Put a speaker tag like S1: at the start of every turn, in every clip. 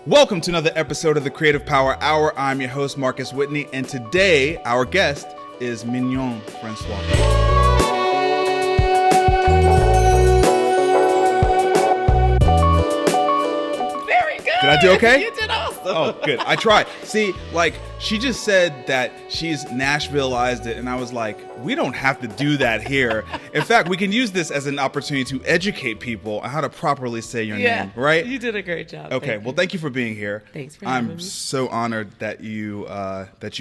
S1: Welcome to another episode of the Creative Power Hour. I'm your host, Marcus Whitney, and today our guest is Mignon Francois.
S2: Very good.
S1: Did I do okay?
S2: You did awesome.
S1: Oh, good. I tried. See, she just said that she's Nashvilleized it, and I was like, we don't have to do that here. In fact, we can use this as an opportunity to educate people on how to properly say your name, right?
S2: You did a great job.
S1: Okay, thank you for being here.
S2: Thanks for having me.
S1: I'm so honored that you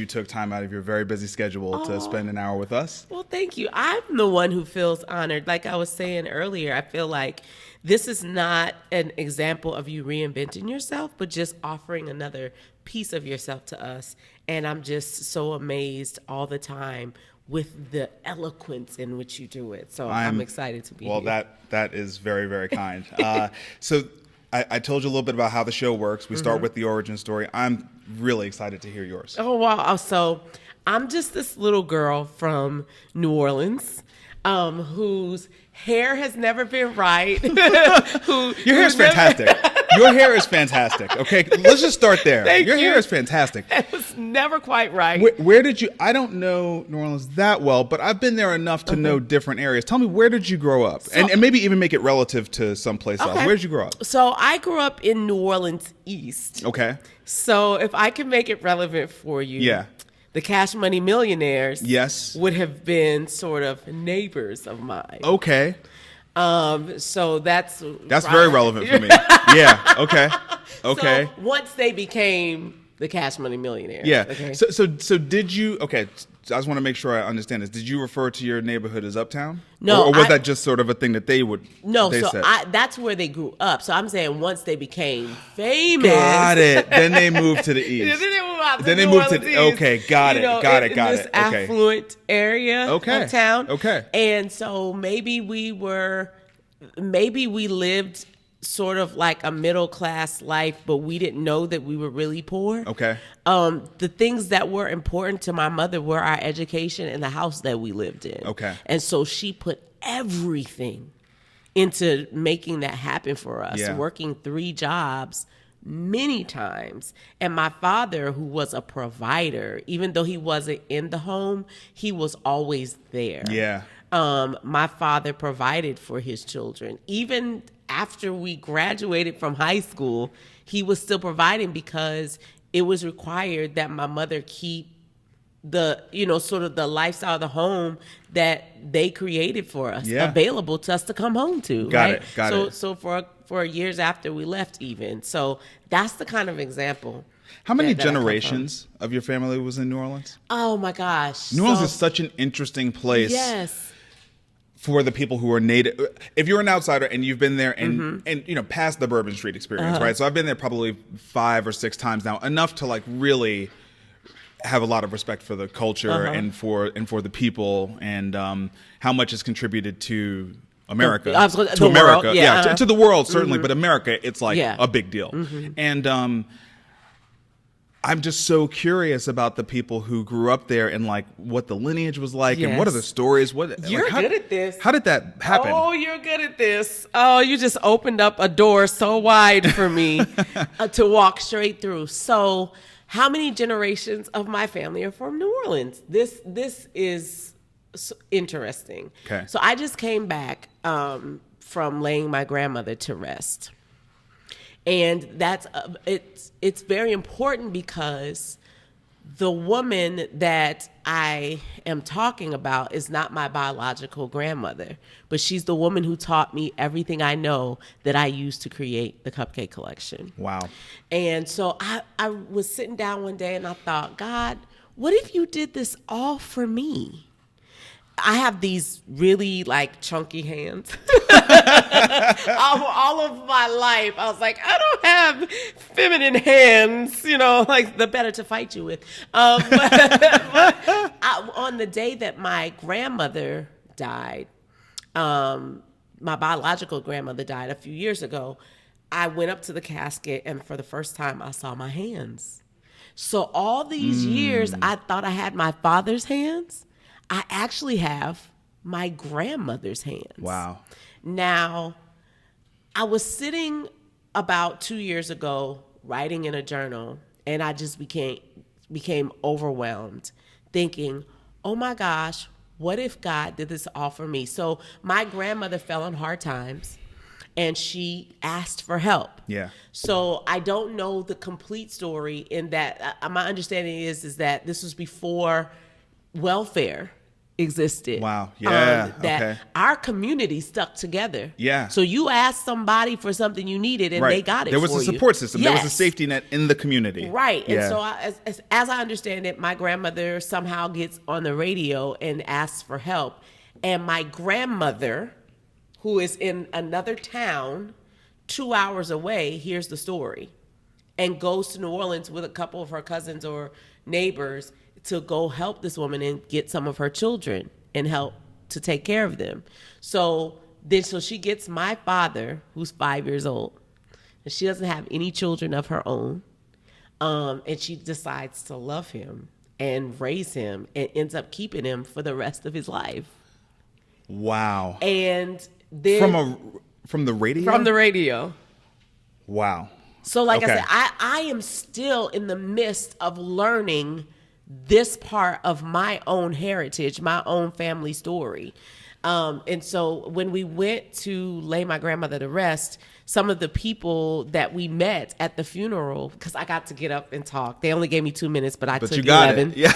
S1: took time out of your very busy schedule to spend an hour with us.
S2: Well, thank you. I'm the one who feels honored. Like I was saying earlier, I feel like this is not an example of you reinventing yourself, but just offering another piece of yourself to us. And I'm just so amazed all the time with the eloquence in which you do it. So I'm excited to be here.
S1: Well, that is very, very kind. So I told you a little bit about how the show works. We start with the origin story. I'm really excited to hear yours.
S2: Oh, wow. So I'm just this little girl from New Orleans whose hair has never been right.
S1: Your hair is fantastic. Your hair is fantastic. Okay, let's just start there. Your hair is fantastic.
S2: It was never quite right.
S1: Where did you? I don't know New Orleans that well, but I've been there enough to know different areas. Tell me, where did you grow up, and maybe even make it relative to someplace else. Where did you grow up?
S2: So I grew up in New Orleans East.
S1: Okay.
S2: So if I can make it relevant for you,
S1: yeah.
S2: The Cash Money Millionaires,
S1: yes,
S2: would have been sort of neighbors of mine.
S1: Okay.
S2: So that's
S1: very relevant for me. Yeah. Okay. Okay.
S2: So once they became the Cash Money Millionaires.
S1: Yeah.
S2: Okay.
S1: So did you? Okay. I just want to make sure I understand this. Did you refer to your neighborhood as Uptown?
S2: No.
S1: Or was that just sort of a thing that they would?
S2: No.
S1: They
S2: So
S1: said?
S2: that's where they grew up. So I'm saying once they became famous.
S1: Got it. Then they moved to the east.
S2: Yeah, then they moved out to
S1: then
S2: New
S1: they moved
S2: Orleans
S1: to.
S2: East,
S1: Okay. Got it. Got it. Got
S2: in
S1: it.
S2: this affluent area of town.
S1: Okay.
S2: And so maybe we lived sort of like a middle class life, but we didn't know that we were really poor.
S1: Okay.
S2: The things that were important to my mother were our education and the house that we lived in.
S1: Okay.
S2: And so she put everything into making that happen for us, working 3 jobs many times. And my father, who was a provider, even though he wasn't in the home, he was always there.
S1: Yeah.
S2: My father provided for his children. Even after we graduated from high school, he was still providing because it was required that my mother keep the, sort of the lifestyle of the home that they created for us available to us to come home to.
S1: Got it.
S2: So for years after we left even. So that's the kind of example.
S1: How many generations of your family was in New Orleans?
S2: Oh my gosh.
S1: New Orleans is such an interesting place.
S2: Yes.
S1: For the people who are native, if you're an outsider and you've been there and past the Bourbon Street experience, right? So I've been there probably 5 or 6 times now, enough to like really have a lot of respect for the culture and for the people and how much has contributed to America, to America, to the world certainly, but America, it's like a big deal. And I'm just so curious about the people who grew up there and like what the lineage was like and what are the stories.
S2: You're good at this.
S1: How did that happen?
S2: Oh, you're good at this. Oh, you just opened up a door so wide for me to walk straight through. So how many generations of my family are from New Orleans? This is interesting.
S1: Okay.
S2: So I just came back from laying my grandmother to rest. And that's it's very important because the woman that I am talking about is not my biological grandmother, but she's the woman who taught me everything I know that I used to create the Cupcake Collection.
S1: Wow.
S2: And so I was sitting down one day and I thought, God, what if you did this all for me? I have these really like chunky hands. All of my life, I was like, I don't have feminine hands, like the better to fight you with. On the day that my grandmother died, my biological grandmother died a few years ago, I went up to the casket and for the first time I saw my hands. So all these years I thought I had my father's hands. I actually have my grandmother's hands.
S1: Wow.
S2: Now, I was sitting about 2 years ago writing in a journal, and I just became overwhelmed, thinking, oh my gosh, what if God did this all for me? So my grandmother fell on hard times, and she asked for help.
S1: Yeah.
S2: So I don't know the complete story in that. My understanding is that this was before welfare existed.
S1: Wow. Yeah.
S2: That
S1: okay.
S2: our community stuck together.
S1: Yeah.
S2: So you asked somebody for something you needed, and they got it.
S1: There was
S2: for
S1: a
S2: you.
S1: support system.
S2: Yes.
S1: There was a safety net in the community.
S2: Right.
S1: Yeah.
S2: And so as I understand it, my grandmother somehow gets on the radio and asks for help. And my grandmother, who is in another town 2 hours away, hears the story and goes to New Orleans with a couple of her cousins or neighbors to go help this woman and get some of her children and help to take care of them. So she gets my father, who's 5 years old, and she doesn't have any children of her own. And she decides to love him and raise him and ends up keeping him for the rest of his life.
S1: Wow.
S2: And then
S1: from the radio?
S2: From the radio.
S1: Wow.
S2: So like I said, I am still in the midst of learning this part of my own heritage, my own family story. And so when we went to lay my grandmother to rest, some of the people that we met at the funeral, because I got to get up and talk. They only gave me 2 minutes, but took
S1: you got
S2: 11.
S1: It. Yeah.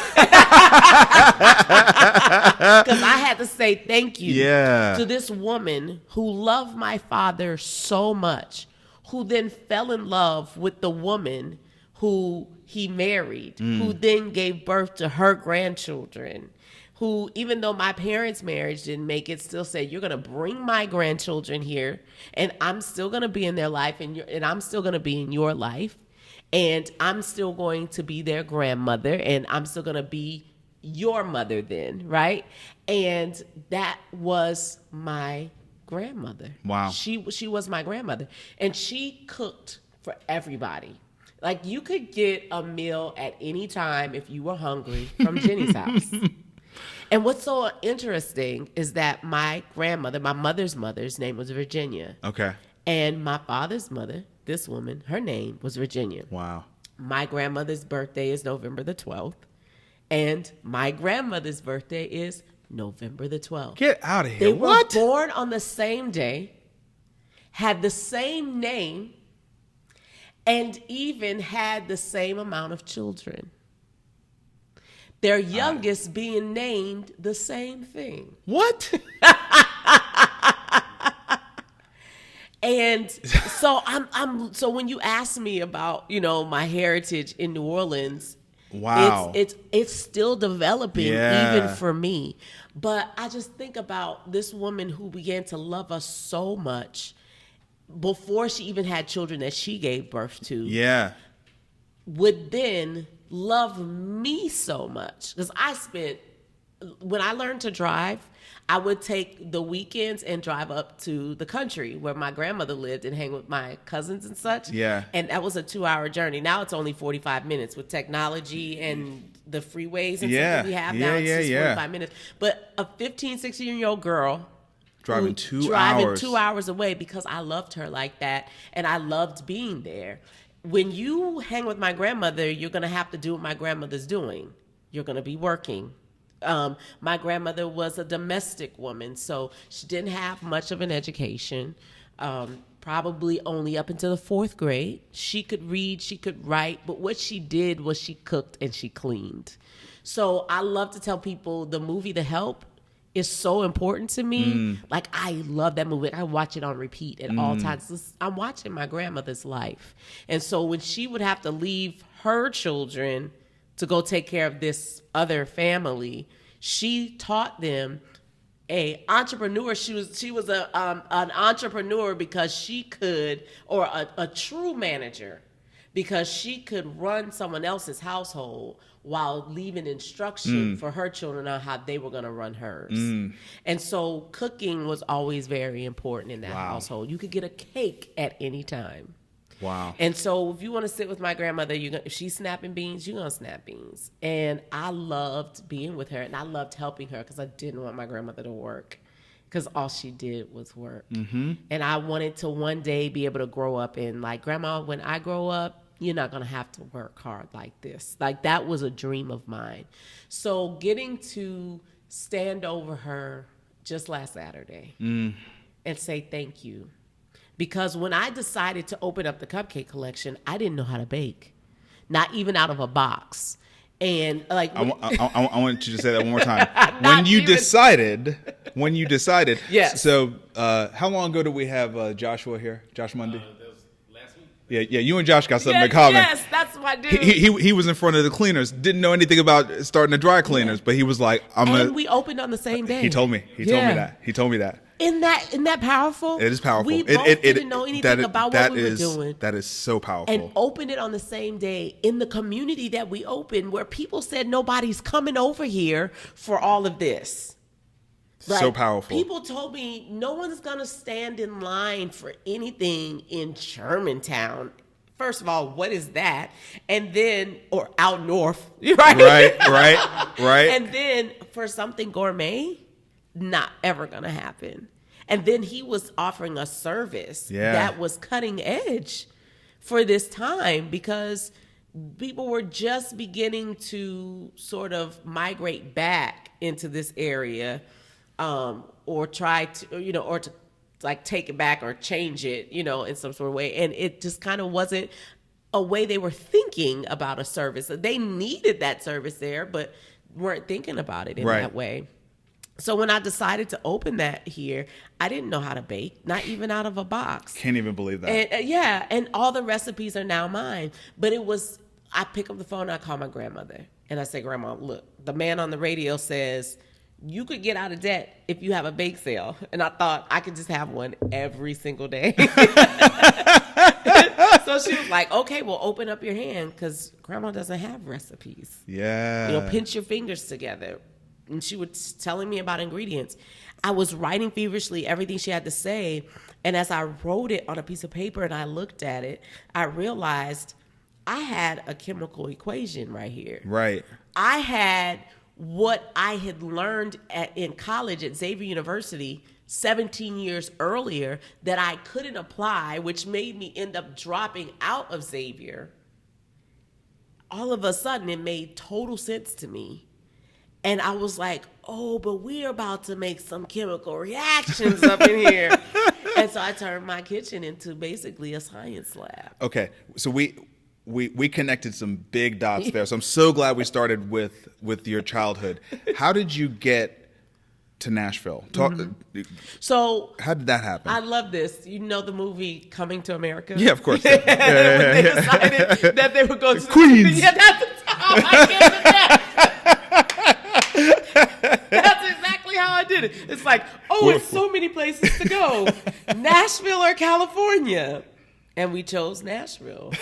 S2: Because I had to say thank you to this woman who loved my father so much, who then fell in love with the woman who he married, who then gave birth to her grandchildren, who, even though my parents' marriage didn't make it, still said, you're going to bring my grandchildren here, and I'm still going to be in their life, and I'm still going to be in your life, and I'm still going to be their grandmother, and I'm still going to be your mother then, right? And that was my grandmother.
S1: Wow.
S2: She was my grandmother, and she cooked for everybody. Like, you could get a meal at any time if you were hungry from Jenny's house. And what's so interesting is that my grandmother, my mother's mother's name was Virginia.
S1: Okay.
S2: And my father's mother, this woman, her name was Virginia.
S1: Wow.
S2: My grandmother's birthday is November the 12th. And my grandmother's birthday is November the 12th.
S1: Get out of here.
S2: They
S1: What?
S2: were born on the same day, had the same name, and even had the same amount of children. Their youngest being named the same thing.
S1: What?
S2: And so so when you ask me about, my heritage in New Orleans,
S1: wow,
S2: it's still developing
S1: Yeah.
S2: even for me. But I just think about this woman who began to love us so much before she even had children that she gave birth to.
S1: Yeah.
S2: Would then love me so much. Because when I learned to drive, I would take the weekends and drive up to the country where my grandmother lived and hang with my cousins and such.
S1: Yeah.
S2: And that was a 2-hour journey. Now it's only 45 minutes with technology and the freeways and stuff that we have now. It's just 45 minutes. But a 15, 16-year-old girl
S1: driving 2
S2: driving 2 hours away because I loved her like that and I loved being there. When you hang with my grandmother, you're going to have to do what my grandmother's doing. You're going to be working. My grandmother was a domestic woman, so she didn't have much of an education, probably only up until the 4th grade. She could read, she could write, but what she did was she cooked and she cleaned. So I love to tell people the movie The Help is so important to me. Like, I love that movie. I watch it on repeat at all times. I'm watching my grandmother's life. And so when she would have to leave her children to go take care of this other family, she taught them a entrepreneur. She was an entrepreneur because she could, or a true manager, because she could run someone else's household while leaving instruction for her children on how they were going to run hers. And so cooking was always very important in that household. You could get a cake at any time.
S1: Wow.
S2: And so if you want to sit with my grandmother, if she's snapping beans, you're going to snap beans. And I loved being with her, and I loved helping her because I didn't want my grandmother to work, because all she did was work. And I wanted to one day be able to grow up and, like, Grandma, when I grow up, you're not going to have to work hard like this. Like, that was a dream of mine. So getting to stand over her just last Saturday and say thank you. Because when I decided to open up the Cupcake Collection, I didn't know how to bake, not even out of a box. And like,
S1: I want you to say that one more time. When you decided,
S2: yes.
S1: So, how long ago did we have Joshua here? Josh Mundy?
S3: That was last week.
S1: Yeah. You and Josh got something in common.
S2: Yes, that's my dude.
S1: He was in front of the cleaners. Didn't know anything about starting the dry cleaners, but he was like,
S2: And we opened on the same day.
S1: He told me. He told me that.
S2: Isn't that powerful?
S1: It is powerful.
S2: We both didn't know anything about what we were doing.
S1: That is so powerful.
S2: And opened it on the same day in the community that we opened, where people said nobody's coming over here for all of this.
S1: So powerful.
S2: People told me no one's going to stand in line for anything in Germantown. First of all, what is that? And then, or out north, right? Right. And then for something gourmet, not ever going to happen. And then he was offering a service that was cutting edge for this time, because people were just beginning to sort of migrate back into this area, or try to, or to like take it back or change it, in some sort of way. And it just kind of wasn't a way they were thinking about a service. They needed that service there, but weren't thinking about it in that way. So when I decided to open that here, I didn't know how to bake, not even out of a box.
S1: Can't even believe that.
S2: And, and all the recipes are now mine. But I pick up the phone and I call my grandmother. And I say, Grandma, look, the man on the radio says you could get out of debt if you have a bake sale. And I thought I could just have one every single day. So she was like, okay, well, open up your hand, because Grandma doesn't have recipes.
S1: Yeah.
S2: Pinch your fingers together. And she was telling me about ingredients. I was writing feverishly everything she had to say. And as I wrote it on a piece of paper and I looked at it, I realized I had a chemical equation right here.
S1: Right.
S2: I had what I had learned in college at Xavier University 17 years earlier that I couldn't apply, which made me end up dropping out of Xavier. All of a sudden, it made total sense to me. And I was like, oh, but we're about to make some chemical reactions up in here. And so I turned my kitchen into basically a science lab.
S1: Okay. So we connected some big dots there. So I'm so glad we started with your childhood. How did you get to Nashville?
S2: So
S1: how did that happen?
S2: I love this. You know the movie Coming to America?
S1: Yeah, of course.
S2: When they decided that they were going to
S1: Queens.
S2: Yeah, that's how I came to that. That's exactly how I did it. It's like, it's so many places to go. Nashville or California. And we chose Nashville.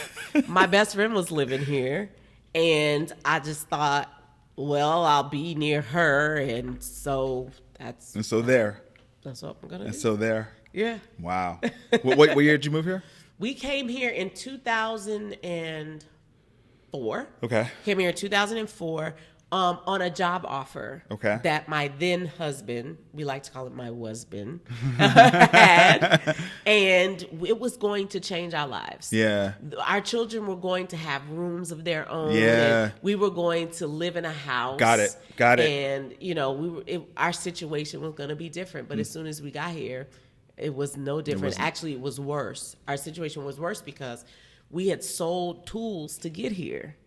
S2: My best friend was living here, and I just thought, well, I'll be near her, and so that's what I'm gonna do.
S1: And so there.
S2: Yeah.
S1: Wow. What year did you move here?
S2: We came here in 2004.
S1: Okay.
S2: Came here in 2004 on a job offer.
S1: Okay.
S2: That my then husband, we like to call it my husband, had. And it was going to change our lives.
S1: Yeah.
S2: Our children were going to have rooms of their own.
S1: Yeah.
S2: And we were going to live in a house.
S1: Got it.
S2: And, our situation was going to be different. But as soon as we got here, it was no different. Actually, it was worse. Our situation was worse because we had sold tools to get here.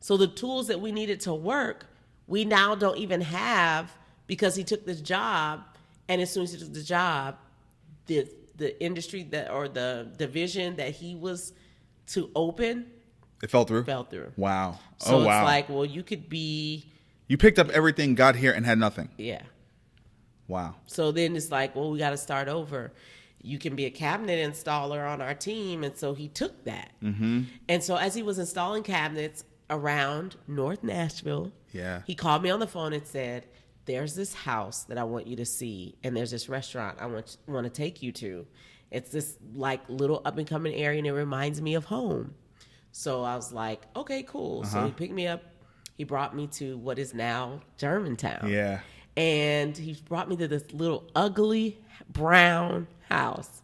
S2: So the tools that we needed to work, we now don't even have, because he took this job. And as soon as he took the job, the industry or the division that he was to open,
S1: it fell through. Wow.
S2: So it's like, well, you could be.
S1: You picked up everything, got here, and had nothing.
S2: Yeah.
S1: Wow.
S2: So then it's like, well, we got to start over. You can be a cabinet installer on our team. And so he took that. Mm-hmm. And so as he was installing cabinets around North Nashville, he called me on the phone and said, there's this house that I want you to see, and there's this restaurant I want to take you to. It's this like little up and coming area, and it reminds me of home. So I was like, okay, cool. So he picked me up. He brought me to what is now Germantown.
S1: Yeah.
S2: And he brought me to this little ugly brown house.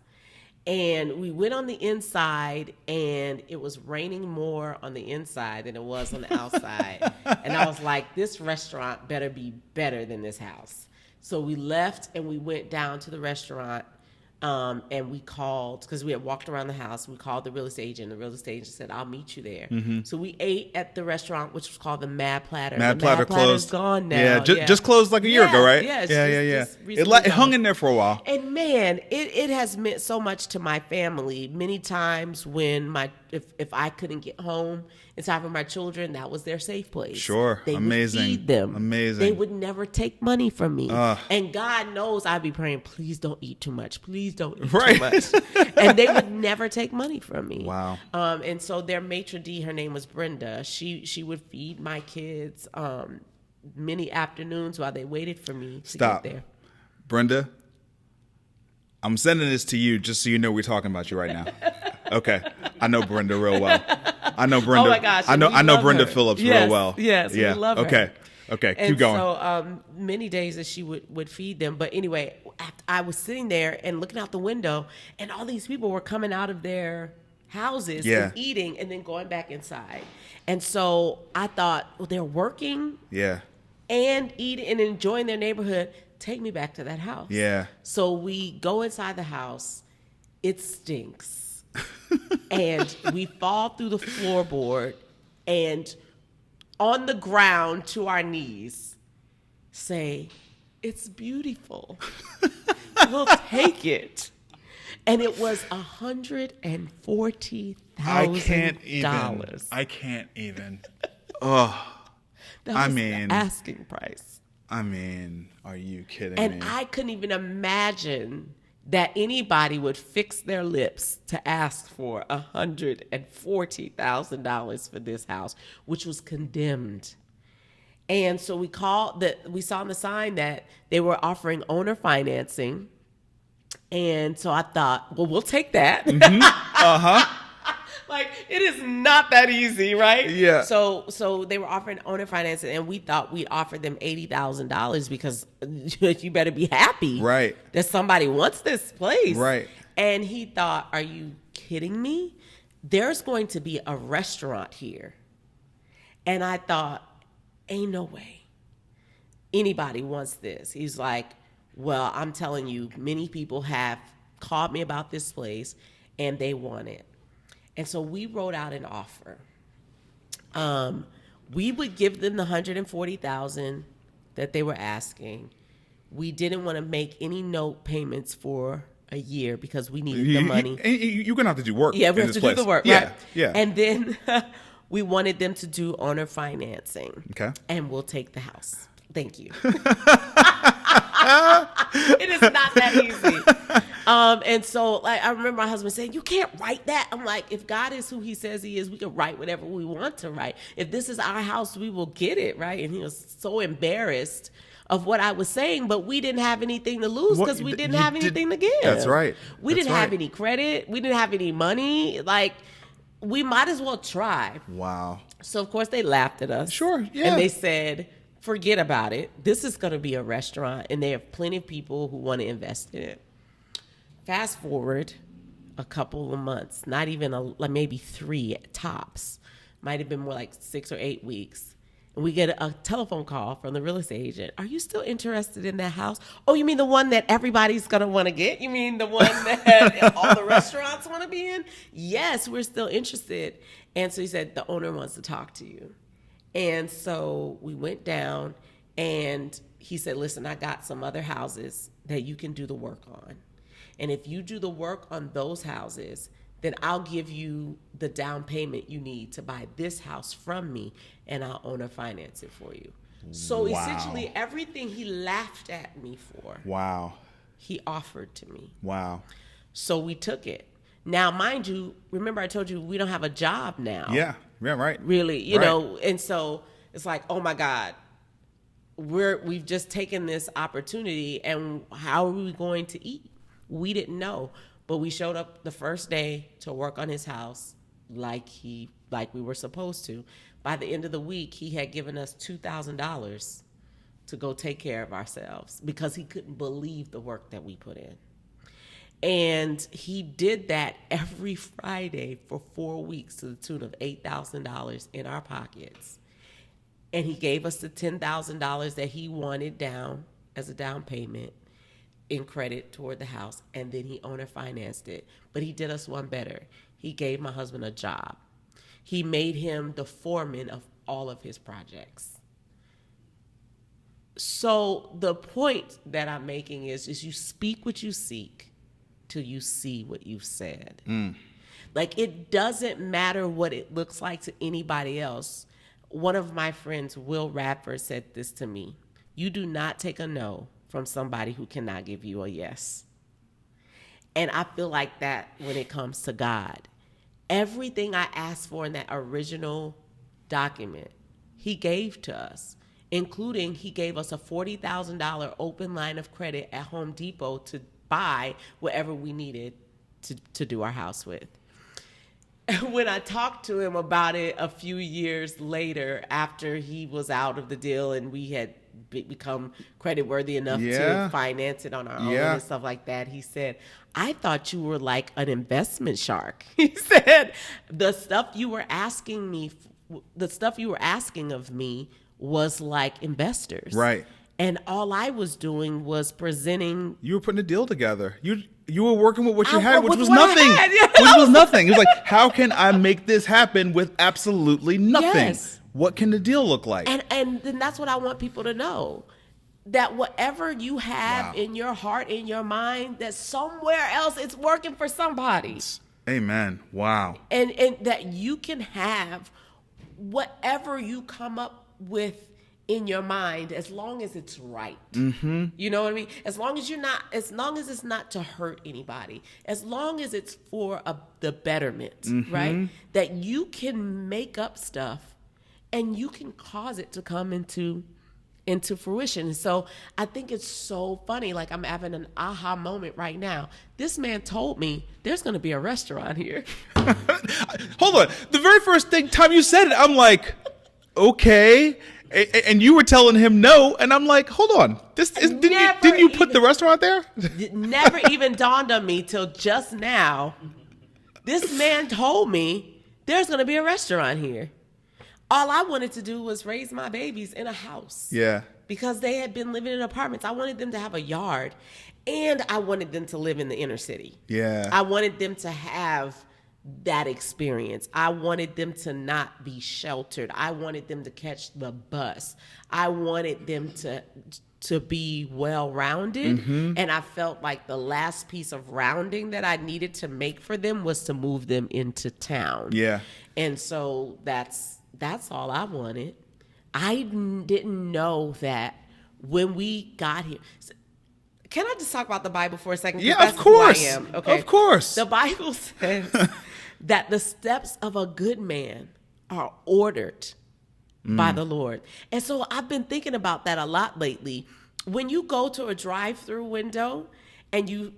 S2: And we went on the inside, and it was raining more on the inside than it was on the outside. And I was like, this restaurant better be better than this house. So we left, and we went down to the restaurant, and we called, because we had walked around the house. We called the real estate agent. The real estate agent said, I'll meet you there. So we ate at the restaurant, which was called the Mad Platter.
S1: Mad Platter closed.
S2: Gone now.
S1: Yeah, just closed like a year ago, right?
S2: Yeah,
S1: It hung in there for a while.
S2: And man, it has meant so much to my family. Many times when if I couldn't get home in time for my children, that was their safe place.
S1: Sure.
S2: They
S1: Amazing.
S2: would feed them.
S1: Amazing.
S2: They would never take money from me. And God knows I'd be praying, please don't eat too much. Please don't eat too much. And they would never take money from me.
S1: Wow.
S2: And so their maitre d', her name was Brenda. She would feed my kids many afternoons while they waited for me to get there.
S1: Brenda, I'm sending this to you just so you know we're talking about you right now. Okay. I know Brenda real well. I know Brenda.
S2: Oh my gosh.
S1: I know Brenda
S2: her.
S1: Phillips real well.
S2: Yes, we love her.
S1: Okay,
S2: and
S1: keep going.
S2: So many days that she would feed them. But anyway, I was sitting there and looking out the window, and all these people were coming out of their houses and eating and then going back inside. And so I thought, well, they're working and eating and enjoying their neighborhood. Take me back to that house.
S1: Yeah.
S2: So we go inside the house. It stinks. And we fall through the floorboard and on the ground to our knees say, it's beautiful. We'll take it. And it was $140,000.
S1: I can't even. Oh,
S2: that was the asking price.
S1: I mean, are you kidding me?
S2: And I couldn't even imagine that anybody would fix their lips to ask for $140,000 for this house, which was condemned. And so we saw on the sign that they were offering owner financing. And so I thought, well, we'll take that. Like, it is not that easy, right?
S1: Yeah.
S2: So they were offering owner financing, and we thought we'd offer them $80,000 because you better be happy,
S1: right,
S2: that somebody wants this place,
S1: right?
S2: And he thought, are you kidding me? There's going to be a restaurant here. And I thought, ain't no way anybody wants this. He's like, well, I'm telling you, many people have called me about this place, and they want it. And so we wrote out an offer. We would give them the $140,000 that they were asking. We didn't want to make any note payments for a year because we needed the money.
S1: You're gonna have to do work.
S2: Yeah, we have to do the work.
S1: Yeah,
S2: right?
S1: Yeah.
S2: And then we wanted them to do owner financing.
S1: Okay.
S2: And we'll take the house. Thank you. It is not that easy. And so, like, I remember my husband saying, you can't write that. I'm like, if God is who he says he is, we can write whatever we want to write. If this is our house, we will get it, right? And he was so embarrassed of what I was saying, but we didn't have anything to lose because we didn't have anything to give.
S1: That's right.
S2: We didn't have any credit. We didn't have any money. Like, we might as well try.
S1: Wow.
S2: So, of course, they laughed at us.
S1: Sure, yeah.
S2: And they said, forget about it. This is going to be a restaurant, and they have plenty of people who want to invest in it. Fast forward a couple of months, not even maybe 3 tops. Might have been more like 6 or 8 weeks. And we get a telephone call from the real estate agent. Are you still interested in that house? Oh, you mean the one that everybody's going to want to get? You mean the one that all the restaurants want to be in? Yes, we're still interested. And so he said, the owner wants to talk to you. And so we went down, and he said, listen, I got some other houses that you can do the work on. And if you do the work on those houses, then I'll give you the down payment you need to buy this house from me, and I'll owner finance it for you. So essentially everything he laughed at me for, he offered to me.
S1: Wow.
S2: So we took it. Now, mind you, remember I told you we don't have a job now.
S1: Yeah, right.
S2: Really, you know, and so it's like, oh my God, we've just taken this opportunity, and how are we going to eat? We didn't know, but we showed up the first day to work on his house like we were supposed to. By the end of the week, he had given us $2,000 to go take care of ourselves because he couldn't believe the work that we put in. And he did that every Friday for 4 weeks to the tune of $8,000 in our pockets. And he gave us the $10,000 that he wanted down as a down payment in credit toward the house. And then he owner financed it. But he did us one better. He gave my husband a job. He made him the foreman of all of his projects. So the point that I'm making is you speak what you seek till you see what you've said. Like, it doesn't matter what it looks like to anybody else. One of my friends, Will Radford, said this to me: you do not take a no from somebody who cannot give you a yes. And I feel like that when it comes to God. Everything I asked for in that original document, he gave to us, including he gave us a $40,000 open line of credit at Home Depot to buy whatever we needed to do our house with. When I talked to him about it a few years later, after he was out of the deal and we had become creditworthy enough to finance it on our own and stuff like that, he said, I thought you were like an investment shark. He said, the stuff you were asking of me was like investors.
S1: Right.
S2: And all I was doing was presenting.
S1: You were putting a deal together. You were working with what you had, which
S2: with
S1: was
S2: what I
S1: nothing.
S2: had, yeah.
S1: Which was nothing. It was like, how can I make this happen with absolutely nothing?
S2: Yes.
S1: What can the deal look like?
S2: And then that's what I want people to know. That whatever you have in your heart, in your mind, that somewhere else it's working for somebody.
S1: Amen. Wow.
S2: And that you can have whatever you come up with in your mind, as long as it's right. Mm-hmm. You know what I mean? As long as it's not to hurt anybody, as long as it's for the betterment, right? That you can make up stuff and you can cause it to come into fruition. So I think it's so funny. Like, I'm having an aha moment right now. This man told me there's going to be a restaurant here.
S1: Hold on. The very first time you said it, I'm like, okay. And you were telling him no, and I'm like, hold on. Didn't you put the restaurant there?
S2: It never even dawned on me till just now. This man told me there's going to be a restaurant here. All I wanted to do was raise my babies in a house.
S1: Yeah.
S2: Because they had been living in apartments. I wanted them to have a yard, and I wanted them to live in the inner city.
S1: Yeah.
S2: I wanted them to have that experience. I wanted them to not be sheltered. I wanted them to catch the bus. I wanted them to be well-rounded. And I felt like the last piece of rounding that I needed to make for them was to move them into town.
S1: Yeah.
S2: And so that's all I wanted. I didn't know that when we got here. Can I just talk about the Bible for a second?
S1: Yeah, of course.
S2: Who I am. Okay.
S1: Of course.
S2: The Bible says that the steps of a good man are ordered by the Lord. And so I've been thinking about that a lot lately. When you go to a drive-through window and you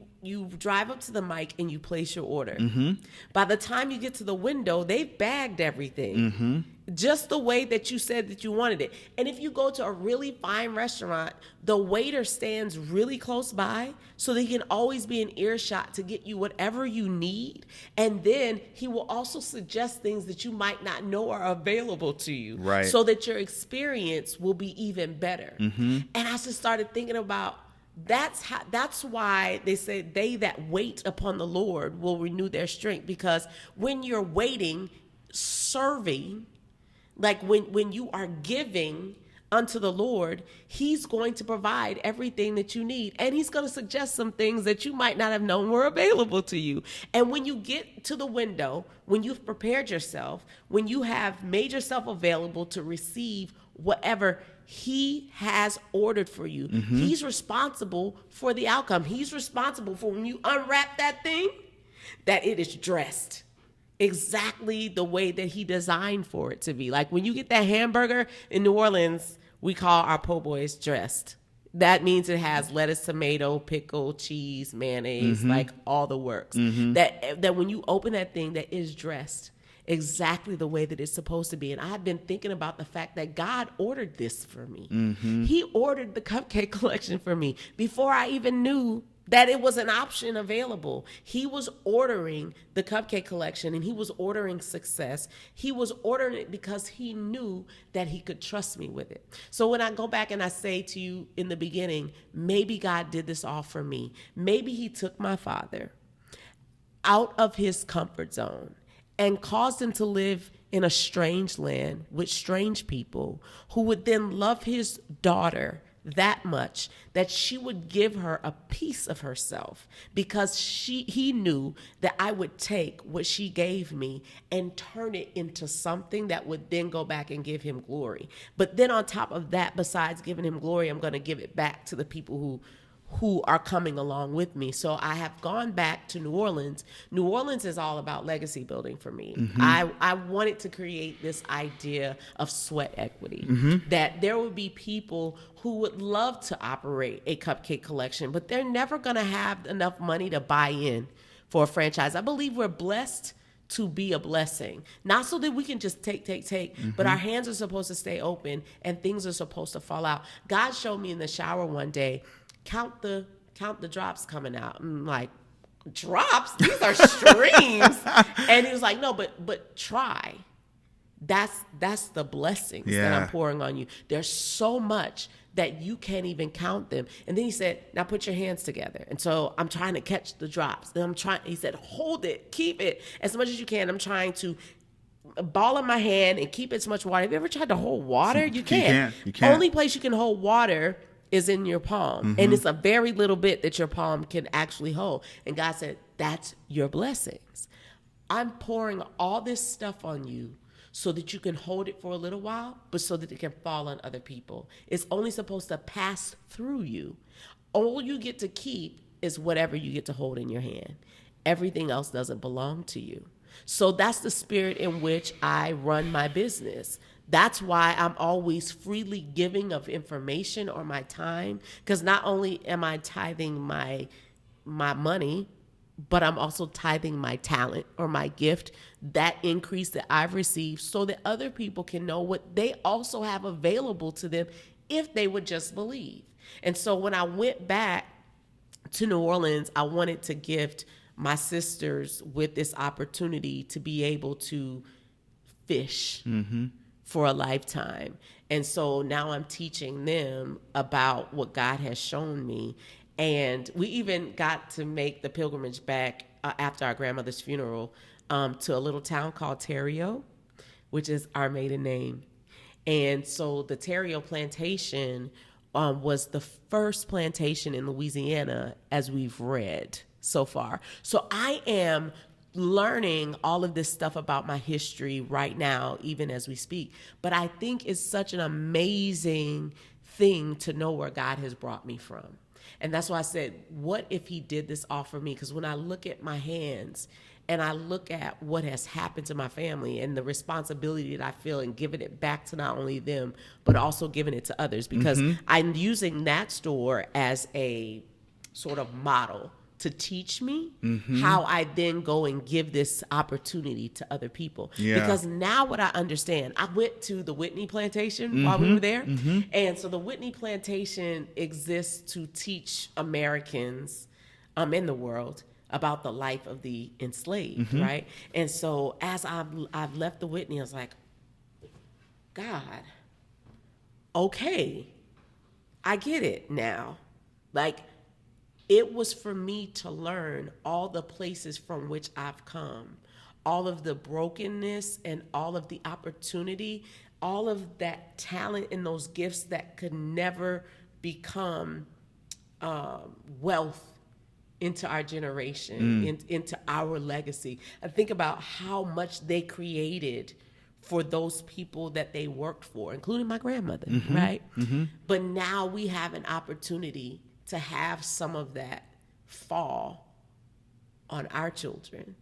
S2: drive up to the mic and you place your order, by the time you get to the window, they've bagged everything. Just the way that you said that you wanted it. And if you go to a really fine restaurant, the waiter stands really close by so that he can always be in earshot to get you whatever you need. And then he will also suggest things that you might not know are available to you.
S1: Right.
S2: So that your experience will be even better. And I just started thinking about that's why they say they that wait upon the Lord will renew their strength. Because when you're waiting, serving, like when you are giving unto the Lord, he's going to provide everything that you need. And he's going to suggest some things that you might not have known were available to you. And when you get to the window, when you've prepared yourself, when you have made yourself available to receive whatever he has ordered for you, he's responsible for the outcome. He's responsible for when you unwrap that thing, that it is dressed exactly the way that he designed for it to be. Like when you get that hamburger in New Orleans, we call our po' boys dressed. That means it has lettuce, tomato, pickle, cheese, mayonnaise, like all the works. That when you open that thing, that is dressed exactly the way that it's supposed to be. And I've been thinking about the fact that God ordered this for me. He ordered the Cupcake Collection for me before I even knew that it was an option available. He was ordering the Cupcake Collection, and he was ordering success. He was ordering it because he knew that he could trust me with it. So when I go back and I say to you in the beginning, maybe God did this all for me. Maybe he took my father out of his comfort zone and caused him to live in a strange land with strange people who would then love his daughter that much that she would give her a piece of herself because he knew that I would take what she gave me and turn it into something that would then go back and give him glory. But then on top of that, besides giving him glory, I'm going to give it back to the people who are coming along with me. So I have gone back to New Orleans. New Orleans is all about legacy building for me. I wanted to create this idea of sweat equity, that there would be people who would love to operate a Cupcake Collection, but they're never going to have enough money to buy in for a franchise. I believe we're blessed to be a blessing, not so that we can just take, but our hands are supposed to stay open and things are supposed to fall out. God showed me in the shower one day, count the drops coming out. I'm like, drops? These are streams. And he was like, no, but try. That's the blessings that I'm pouring on you. There's so much that you can't even count them. And then he said, now put your hands together. And so I'm trying to catch the drops. And he said, hold it, keep it as much as you can. I'm trying to ball in my hand and keep as much water. Have you ever tried to hold water? You can't. You can't. Only place you can hold water is in your palm. And it's a very little bit that your palm can actually hold. And God said, that's your blessings. I'm pouring all this stuff on you so that you can hold it for a little while, but so that it can fall on other people. It's only supposed to pass through you. All you get to keep is whatever you get to hold in your hand. Everything else doesn't belong to you. So that's the spirit in which I run my business. That's why I'm always freely giving of information or my time, because not only am I tithing my money, but I'm also tithing my talent or my gift, that increase that I've received, so that other people can know what they also have available to them if they would just believe. And so when I went back to New Orleans, I wanted to gift my sisters with this opportunity to be able to fish for a lifetime. And so now I'm teaching them about what God has shown me. And we even got to make the pilgrimage back after our grandmother's funeral to a little town called Terrio, which is our maiden name. And so the Terrio plantation was the first plantation in Louisiana, as we've read so far. So I am learning all of this stuff about my history right now, even as we speak. But I think it's such an amazing thing to know where God has brought me from. And that's why I said, what if he did this all for me? Because when I look at my hands and I look at what has happened to my family and the responsibility that I feel in giving it back to not only them, but also giving it to others, because I'm using that store as a sort of model to teach me how I then go and give this opportunity to other people. Because now what I understand, I went to the Whitney plantation while we were there. And so the Whitney plantation exists to teach Americans in the world about the life of the enslaved, right? And so as I've left the Whitney, I was like, God, okay, I get it now. Like, it was for me to learn all the places from which I've come, all of the brokenness and all of the opportunity, all of that talent and those gifts that could never become wealth into our generation, into our legacy. I think about how much they created for those people that they worked for, including my grandmother, right? But now we have an opportunity to have some of that fall on our children.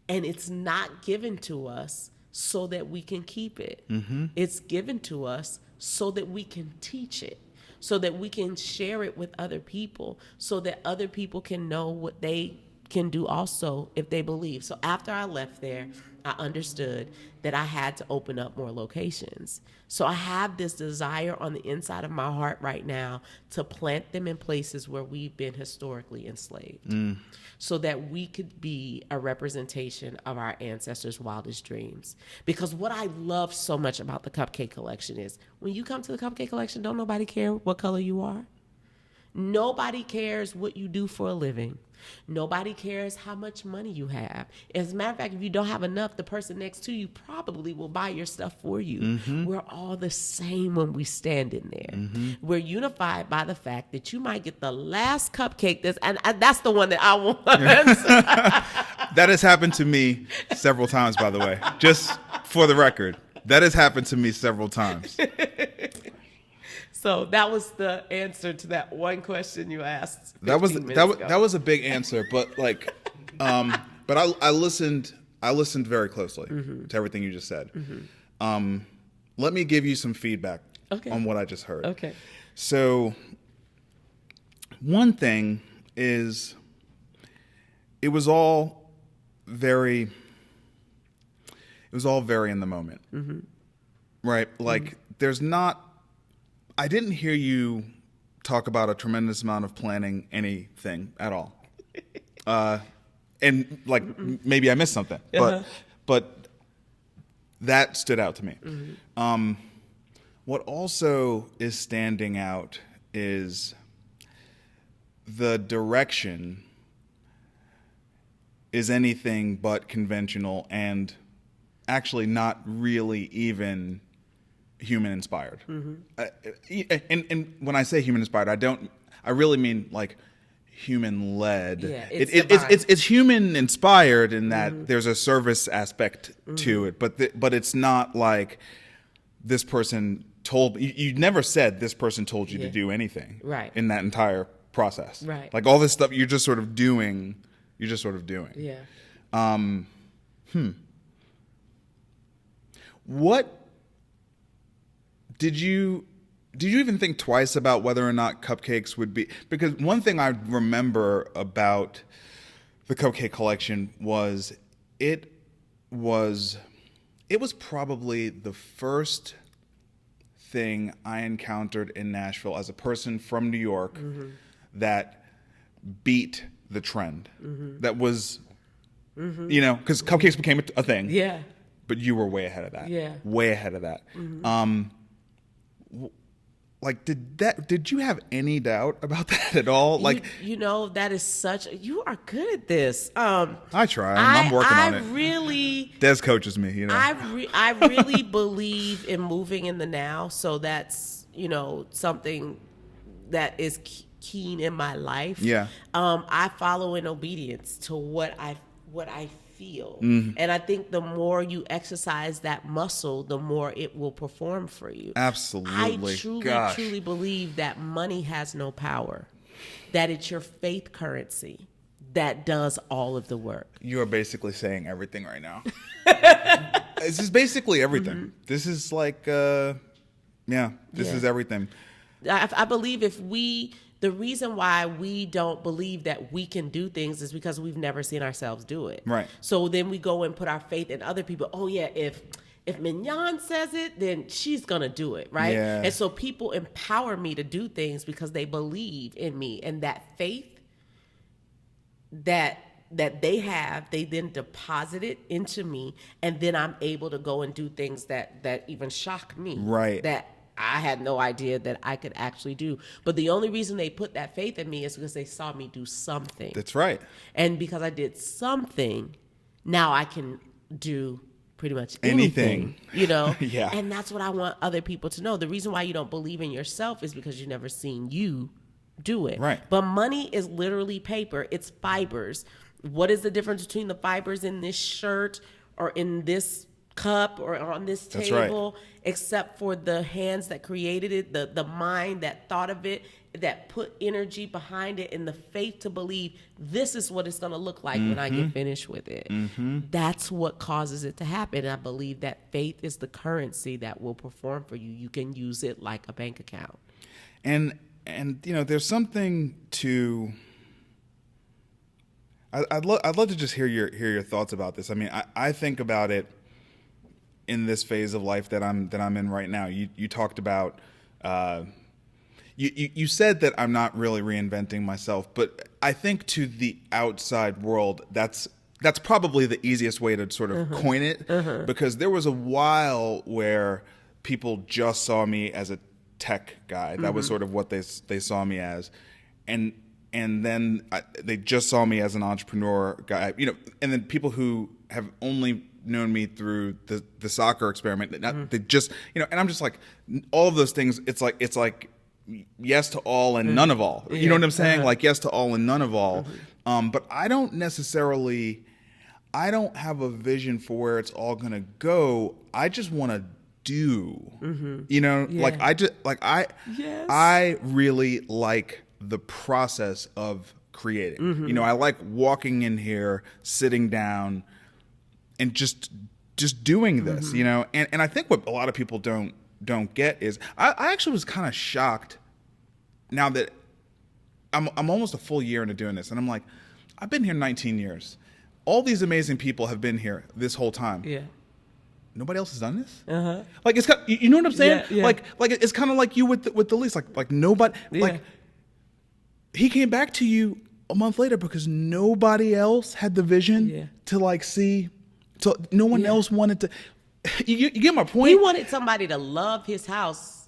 S2: And it's not given to us so that we can keep it. It's given to us so that we can teach it, so that we can share it with other people, so that other people can know what they can do also if they believe. So after I left there, I understood that I had to open up more locations. So I have this desire on the inside of my heart right now to plant them in places where we've been historically enslaved, so that we could be a representation of our ancestors' wildest dreams. Because what I love so much about the Cupcake Collection is when you come to the Cupcake Collection, don't nobody care what color you are. Nobody cares what you do for a living. Nobody cares how much money you have. As a matter of fact, if you don't have enough, the person next to you probably will buy your stuff for you. We're all the same when we stand in there. We're unified by the fact that you might get the last cupcake, and that's the one that I want.
S1: That has happened to me several times, by the way. Just for the record, that has happened to me several times.
S2: So that was the answer to that one question you asked.
S1: That was a big answer, but like, but I listened very closely to everything you just said. Let me give you some feedback on what I just heard.
S2: Okay.
S1: So one thing is, it was all very in the moment, right? Like, there's not. I didn't hear you talk about a tremendous amount of planning anything at all. And like, maybe I missed something, but that stood out to me. What also is standing out is the direction is anything but conventional and actually not really even human inspired. And when I say human inspired, I really mean like human led.
S2: Yeah,
S1: it's human inspired in that there's a service aspect to it, but it's not like this person told you never said this person told you to do anything in that entire process.
S2: Right.
S1: Like all this stuff you're just sort of doing.
S2: Yeah.
S1: What did you even think twice about whether or not Cupcakes would be? Because one thing I remember about the Cupcake Collection was it was probably the first thing I encountered in Nashville as a person from New York that beat the trend. That was, because Cupcakes became a thing.
S2: Yeah.
S1: But you were way ahead of that.
S2: Yeah.
S1: Way ahead of that. Like, did you have any doubt about that at all? Like,
S2: that is you are good at this.
S1: I try. I'm working on it.
S2: I really.
S1: Des coaches me,
S2: I really believe in moving in the now. So that's, something that is keen in my life.
S1: Yeah.
S2: I follow in obedience to what I feel. And I think the more you exercise that muscle, the more it will perform for you.
S1: Absolutely.
S2: I truly believe that money has no power, that it's your faith currency that does all of the work.
S1: You are basically saying everything right now. This is basically everything. This is like, this is everything.
S2: I believe the reason why we don't believe that we can do things is because we've never seen ourselves do it.
S1: Right.
S2: So then we go and put our faith in other people. Oh yeah, if Mignon says it, then she's gonna do it, right?
S1: Yeah.
S2: And so people empower me to do things because they believe in me, and that faith that they have, they then deposit it into me, and then I'm able to go and do things that even shock me.
S1: Right.
S2: That I had no idea that I could actually do. But the only reason they put that faith in me is because they saw me do something.
S1: That's right.
S2: And because I did something, now I can do pretty much anything.
S1: Yeah.
S2: And that's what I want other people to know. The reason why you don't believe in yourself is because you've never seen you do it.
S1: Right.
S2: But money is literally paper. It's fibers. What is the difference between the fibers in this shirt or in this cup or on this table?
S1: Right.
S2: Except for the hands that created it, the mind that thought of it, that put energy behind it, and the faith to believe this is what it's going to look like when I get finished with it. That's what causes it to happen. And I believe that faith is the currency that will perform for you. You can use it like a bank account.
S1: And there's something to, I'd love to just hear your thoughts about this. I mean, I think about it in this phase of life that I'm in right now. You talked about you said that I'm not really reinventing myself, but I think to the outside world that's probably the easiest way to sort of coin it, because there was a while where people just saw me as a tech guy. That was sort of what they saw me as, and then they just saw me as an entrepreneur guy, and then people who have only known me through the soccer experiment, they just, and I'm just like, all of those things, it's like yes to all and none of all. You know what I'm saying? Like yes to all and none of all. But I don't have a vision for where it's all going to go. I just want to do, I really like the process of creating. I like walking in here, sitting down, and just doing this. And I think what a lot of people don't get is I actually was kind of shocked now that I'm almost a full year into doing this, and I'm like, I've been here 19 years. All these amazing people have been here this whole time. Yeah. Nobody else has done this. Like it's kind of, you know what I'm saying? Yeah. Like it's kind of like you with the lease. Like nobody. Yeah. Like he came back to you a month later because nobody else had the vision to like see. So no one else wanted to. You get my point?
S2: He wanted somebody to love his house,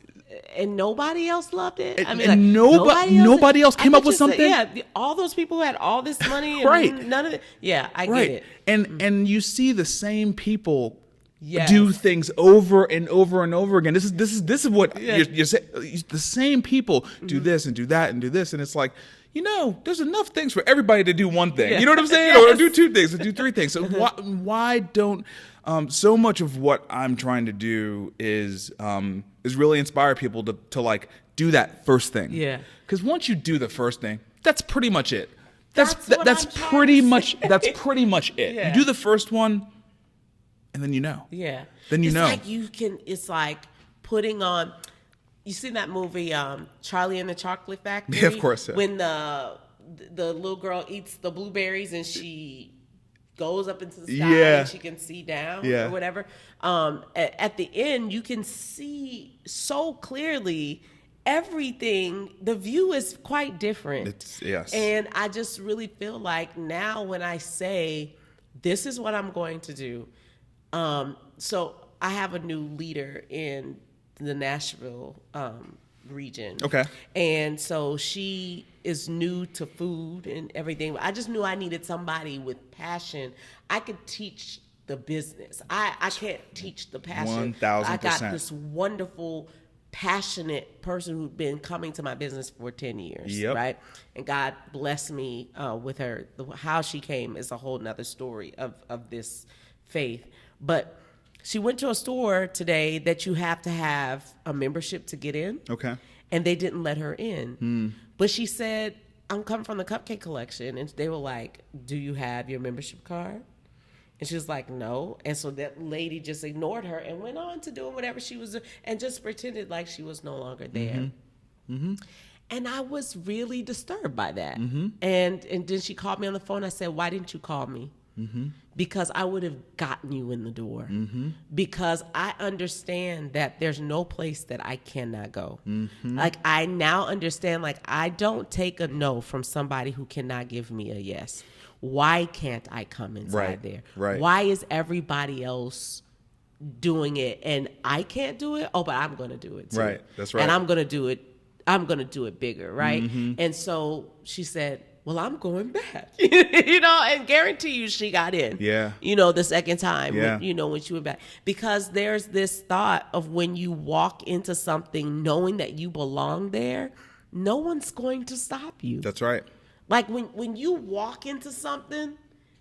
S2: and nobody else loved it.
S1: Nobody else came up with something.
S2: All those people who had all this money, and
S1: right?
S2: None of it. Yeah, I get it.
S1: And you see the same people do things over and over and over again. This is what you're saying. The same people do this and do that and do this, and it's like, there's enough things for everybody to do one thing. You know what I'm saying? Or do two things, or do three things. So why don't so much of what I'm trying to do is really inspire people to like do that first thing. Yeah. Because once you do the first thing, that's pretty much it. That's pretty much it. Yeah. You do the first one, and then Yeah. Then
S2: it's like it's like putting on. You seen that movie, Charlie and the Chocolate Factory?
S1: Yeah, of course. Yeah.
S2: When the little girl eats the blueberries and she goes up into the sky and she can see down or whatever. At the end, you can see so clearly everything. The view is quite different.
S1: Yes.
S2: And I just really feel like now when I say, this is what I'm going to do. So I have a new leader in the Nashville region.
S1: Okay.
S2: And so she is new to food and everything. I just knew I needed somebody with passion. I could teach the business. I can't teach the passion.
S1: 1,000%.
S2: I got this wonderful, passionate person who'd been coming to my business for 10 years, right? And God blessed me with her. How she came is a whole nother story of this faith. But she went to a store today that you have to have a membership to get in.
S1: Okay.
S2: And they didn't let her in. But she said, I'm coming from the Cupcake Collection. And they were like, do you have your membership card? And she was like, no. And so that lady just ignored her and went on to doing whatever she was doing and just pretended like she was no longer there. And I was really disturbed by that. And then she called me on the phone. I said, why didn't you call me? Because I would have gotten you in the door. Because I understand that there's no place that I cannot go. Like I now understand, like I don't take a no from somebody who cannot give me a yes. Why can't I come inside there?
S1: Right.
S2: Why is everybody else doing it and I can't do it? Oh, but I'm going to do it too.
S1: Right. That's right.
S2: And I'm going to do it. I'm going to do it bigger. Right. And so she said, well, I'm going back, and guarantee you she got in, the second time, when she went back, because there's this thought of when you walk into something, knowing that you belong there, no one's going to stop you.
S1: That's right.
S2: Like when you walk into something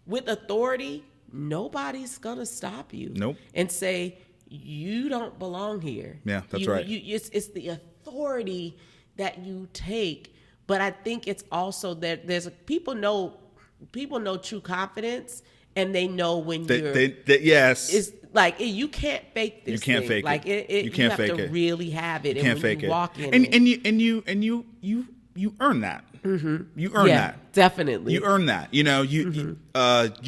S2: with authority, nobody's going to stop you.
S1: Nope.
S2: And say, you don't belong here.
S1: Yeah, that's right.
S2: It's the authority that you take. But I think it's also that people know true confidence, and they know when
S1: yes.
S2: It's like you can't fake this.
S1: You can't fake
S2: like
S1: it.
S2: You
S1: can't
S2: fake it. You
S1: fake
S2: have to really have it.
S1: You can't
S2: fake
S1: it.
S2: Walk in
S1: and you earn that. You earn
S2: Yeah,
S1: that.
S2: definitely.
S1: You earn that. You know, you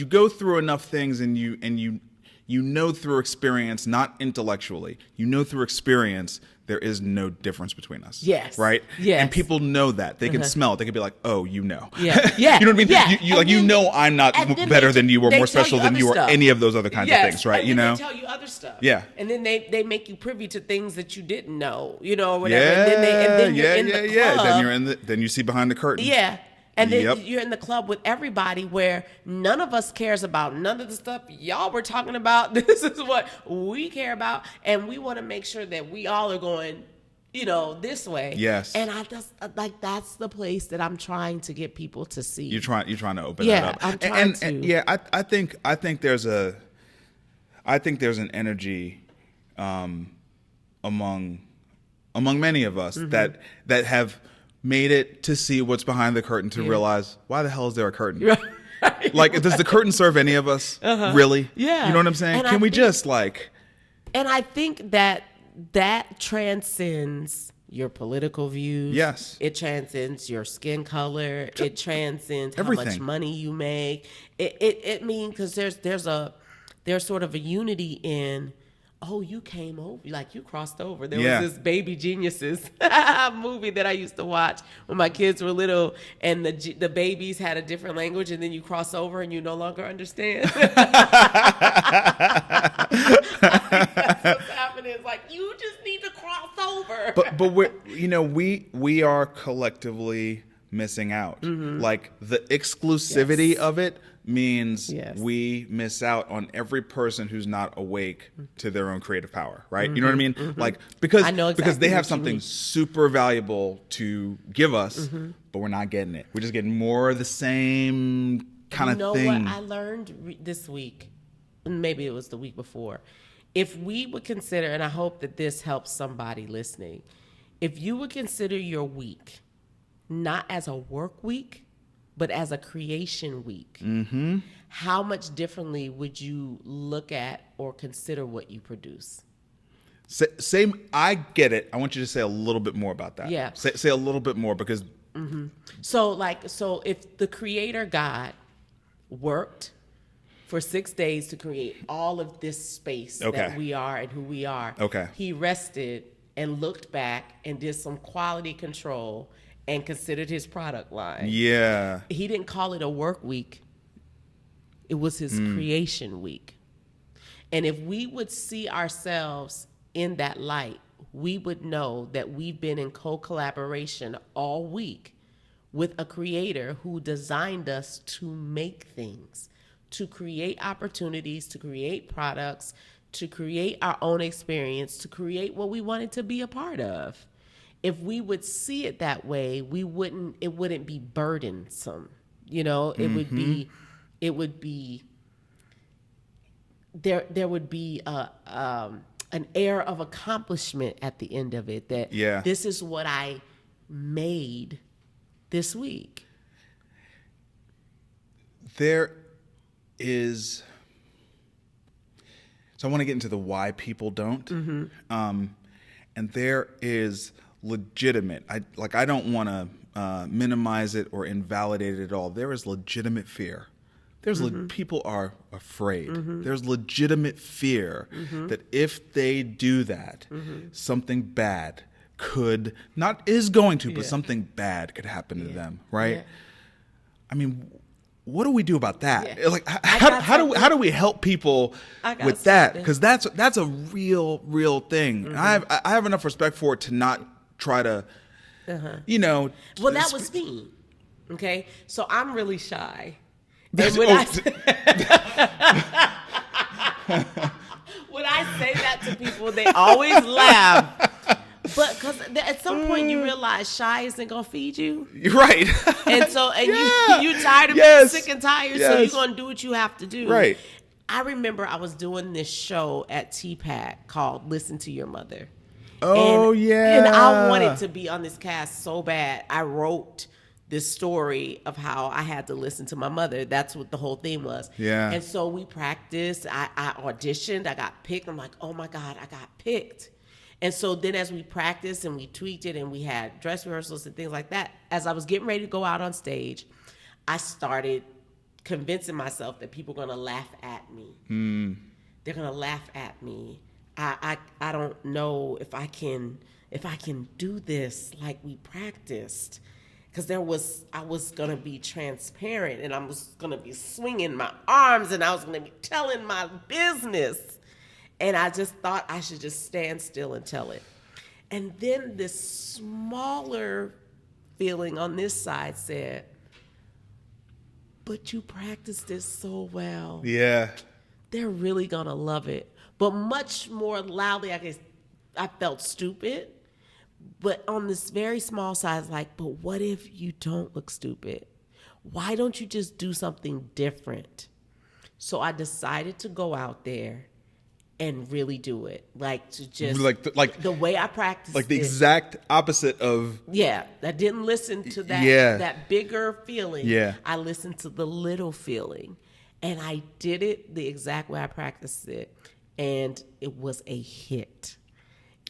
S1: go through enough things, and you know through experience, not intellectually. You know through experience there is no difference between us.
S2: Yes.
S1: Right?
S2: Yes.
S1: And people know that. They can smell it. They can be like, "Oh, you know."
S2: Yeah. Yeah.
S1: You know what I mean?
S2: Yeah.
S1: You know I'm not better than you or
S2: they
S1: more
S2: tell
S1: special
S2: you
S1: than
S2: other
S1: you or
S2: stuff.
S1: any of those other kinds of things, right?
S2: And
S1: You
S2: then
S1: know?
S2: they tell you other stuff.
S1: Yeah.
S2: And then they make you privy to things that you didn't know, you know, or whatever. And then you're in the club.
S1: Then you see behind the curtain.
S2: Yeah. And then
S1: Yep.
S2: you're in the club with everybody where none of us cares about none of the stuff y'all were talking about. This is what we care about. And we want to make sure that we all are going, you know, this way.
S1: Yes.
S2: And I just like that's the place that I'm trying to get people to see.
S1: You're trying to open that up.
S2: I'm trying to.
S1: And yeah, I think there's an energy among many of us that have made it to see what's behind the curtain, to realize, why the hell is there a curtain?
S2: Right.
S1: Like, does the curtain serve any of us? Really?
S2: Yeah.
S1: You know what I'm saying?
S2: And
S1: Can we just
S2: And I think that transcends your political views.
S1: Yes.
S2: It transcends your skin color. It transcends
S1: everything.
S2: How much money you make. It means, because there's sort of a unity in, oh, you came over, like you crossed over. There was this Baby Geniuses movie that I used to watch when my kids were little, and the babies had a different language, and then you cross over and you no longer understand. I think that's what's happening. It's like, you just need to cross over.
S1: But we are collectively missing out. Like, the exclusivity of it means we miss out on every person who's not awake to their own creative power, right? You know what I mean? Like, because they have something super valuable to give us, but we're not getting it. We're just getting more of the same kind of thing.
S2: You know what I learned this week? Maybe it was the week before. If we would consider, and I hope that this helps somebody listening, if you would consider your week not as a work week, but as a creation week, how much differently would you look at or consider what you produce?
S1: Same. I get it. I want you to say a little bit more about that.
S2: Yeah.
S1: Say a little bit more, because.
S2: So if the Creator God worked for 6 days to create all of this space that we are and who we are, He rested and looked back and did some quality control and considered His product line.
S1: Yeah.
S2: He didn't call it a work week. It was His creation week. And if we would see ourselves in that light, we would know that we've been in co-collaboration all week with a Creator who designed us to make things, to create opportunities, to create products, to create our own experience, to create what we wanted to be a part of. If we would see it that way, it wouldn't be burdensome. You know, there would be an air of accomplishment at the end of it, that this is what I made this week.
S1: There is, so I want to get into the why people don't. And there is legitimate, I don't want to minimize it or invalidate it at all. There is legitimate fear. There's people are afraid. There's legitimate fear that if they do that, something bad is going to, but something bad could happen to them, right? I mean, what do we do about that? Like, how do we help people with that? Because that's a real thing. I have enough respect for it to not try to,
S2: Well, that was me. Okay, so I'm really shy. And when when I say that to people, they always laugh. But because at some point you realize shy isn't gonna feed you,
S1: right?
S2: And so you tired of being sick and tired, so you're gonna do what you have to do,
S1: right?
S2: I remember I was doing this show at TPAC called "Listen to Your Mother." And I wanted to be on this cast so bad. I wrote this story of how I had to listen to my mother. That's what the whole theme was.
S1: Yeah.
S2: And so we practiced. I auditioned. I got picked. I'm like, oh my God, I got picked. And so then as we practiced and we tweaked it and we had dress rehearsals and things like that, as I was getting ready to go out on stage, I started convincing myself that people are going to laugh at me. They're going to laugh at me. I don't know if I can do this like we practiced. Because I was going to be transparent, and I was going to be swinging my arms, and I was going to be telling my business. And I just thought I should just stand still and tell it. And then this smaller feeling on this side said, but you practiced this so well.
S1: Yeah.
S2: They're really going to love it. But much more loudly, I guess, I felt stupid. But on this very small side, it's like, but what if you don't look stupid? Why don't you just do something different? So I decided to go out there and really do it. Like to just like the way I practiced.
S1: Like the exact opposite of.
S2: Yeah. I didn't listen to that that bigger feeling.
S1: Yeah.
S2: I listened to the little feeling. And I did it the exact way I practiced it. And it was a hit.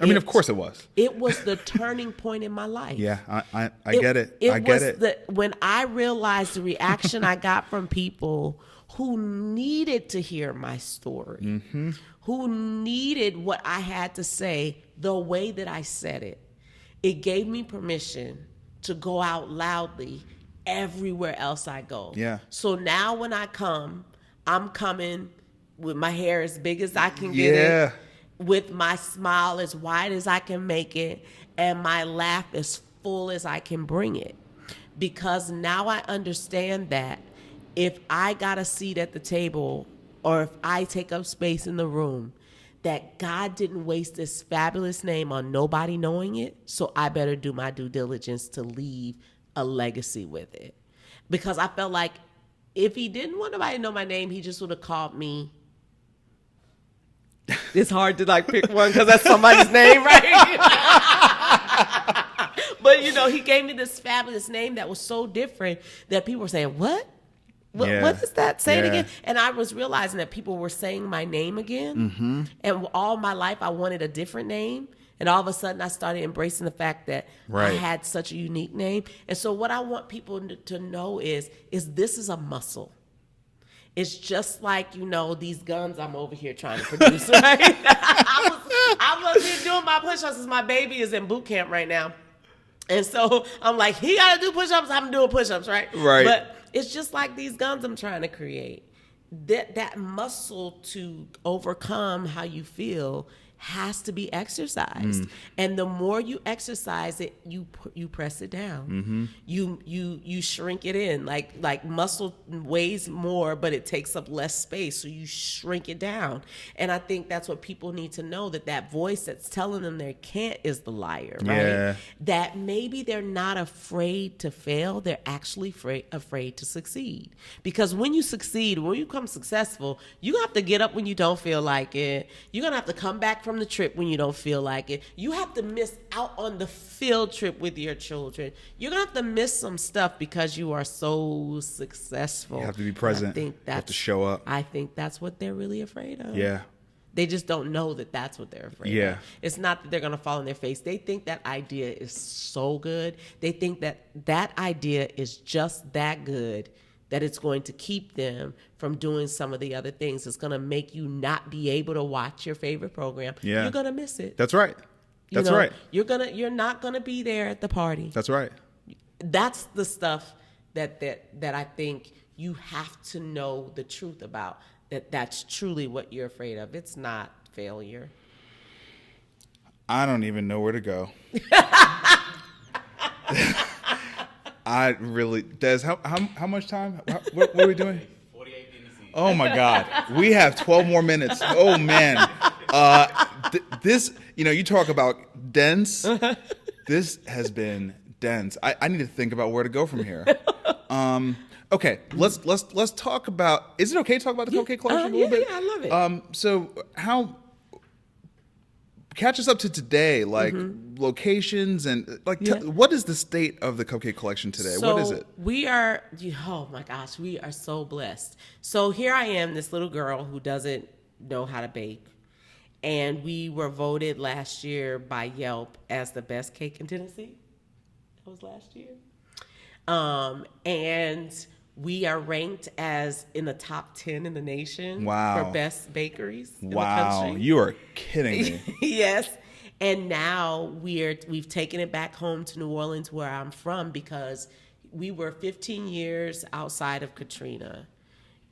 S1: I mean, of course it was.
S2: It was the turning point in my life.
S1: Yeah, I get it. I get it.
S2: When I realized the reaction I got from people who needed to hear my story, who needed what I had to say the way that I said it, it gave me permission to go out loudly everywhere else I go.
S1: Yeah.
S2: So now when I come, I'm coming with my hair as big as I can get it. With my smile as wide as I can make it, and my laugh as full as I can bring it. Because now I understand that if I got a seat at the table, or if I take up space in the room, that God didn't waste this fabulous name on nobody knowing it, so I better do my due diligence to leave a legacy with it. Because I felt like if he didn't want nobody to know my name, he just would have called me. It's hard to like pick one because that's somebody's name, right? But he gave me this fabulous name that was so different that people were saying, what? What is that? Say it again. And I was realizing that people were saying my name again. And all my life I wanted a different name. And all of a sudden I started embracing the fact that I had such a unique name. And so what I want people to know is this is a muscle. It's just like, these guns I'm over here trying to produce, right? I was here doing my push-ups because my baby is in boot camp right now. And so I'm like, he got to do push-ups, I'm doing push-ups, right?
S1: Right.
S2: But it's just like these guns I'm trying to create. That muscle to overcome how you feel has to be exercised. And the more you exercise it, you press it down. You shrink it in. Like muscle weighs more, but it takes up less space, so you shrink it down. And I think that's what people need to know, that voice that's telling them they can't is the liar, right?
S1: Yeah.
S2: That maybe they're not afraid to fail, they're actually afraid to succeed. Because when you succeed, when you become successful, you have to get up when you don't feel like it. You're going to have to come back from the trip when you don't feel like it. You have to miss out on the field trip with your children. You're going to have to miss some stuff because you are so successful.
S1: You have to be present. You have to show up.
S2: I think that's what they're really afraid of.
S1: Yeah.
S2: They just don't know that that's what they're afraid of. It's not that they're going to fall on their face. They think that idea is so good. They think that idea is just that good, that it's going to keep them from doing some of the other things. It's going to make you not be able to watch your favorite program.
S1: Yeah.
S2: You're going to miss it.
S1: That's right. That's right.
S2: You're not going to be there at the party.
S1: That's right.
S2: That's the stuff that I think you have to know the truth about. That's truly what you're afraid of. It's not failure.
S1: I don't even know where to go. I really, Des, how much time? What are we doing?
S3: 48 minutes.
S1: Oh my God, we have 12 more minutes. Oh man, this, you talk about dense. This has been dense. I need to think about where to go from here. Okay, let's talk about. Is it okay to talk about the Cupcake Collection a little bit?
S2: Yeah, I love it.
S1: So catch us up to today, like locations and what is the state of the Cupcake Collection today?
S2: So
S1: what is it?
S2: We are, oh my gosh, we are so blessed. So here I am, this little girl who doesn't know how to bake. And we were voted last year by Yelp as the best cake in Tennessee. That was last year. And we are ranked as in the top 10 in the nation for best bakeries in the country.
S1: You are kidding me.
S2: Yes. And now we've taken it back home to New Orleans, where I'm from, because we were 15 years outside of Katrina.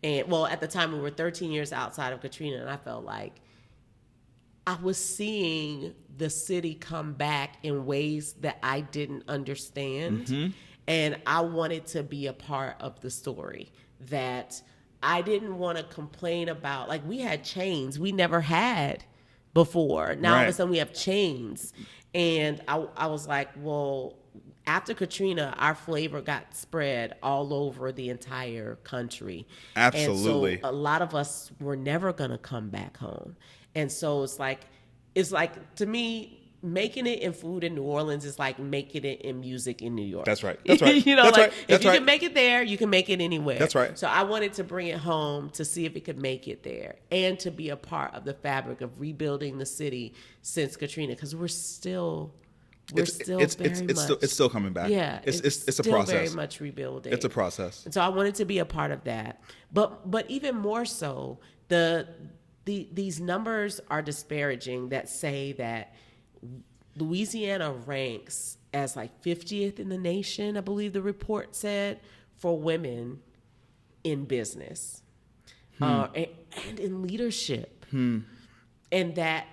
S2: And well, at the time we were 13 years outside of Katrina, and I felt like I was seeing the city come back in ways that I didn't understand. Mm-hmm. And I wanted to be a part of the story, that I didn't want to complain about. Like, we had chains we never had before. Now, all of a sudden, we have chains. And I was like, well, after Katrina, our flavor got spread all over the entire country.
S1: Absolutely.
S2: And so a lot of us were never going to come back home. And so it's like, to me, making it in food in New Orleans is like making it in music in New York.
S1: That's right. That's right.
S2: You know,
S1: that's
S2: like,
S1: right.
S2: if you can make it there, you can make it anywhere.
S1: That's right.
S2: So I wanted to bring it home to see if it could make it there, and to be a part of the fabric of rebuilding the city since Katrina, because we're still it's
S1: still coming back.
S2: Yeah,
S1: it's a
S2: still
S1: process.
S2: Very much rebuilding.
S1: It's a process.
S2: And so I wanted to be a part of that. But even more so, these numbers are disparaging that say that Louisiana ranks as like 50th in the nation, I believe the report said, for women in business and in leadership. And that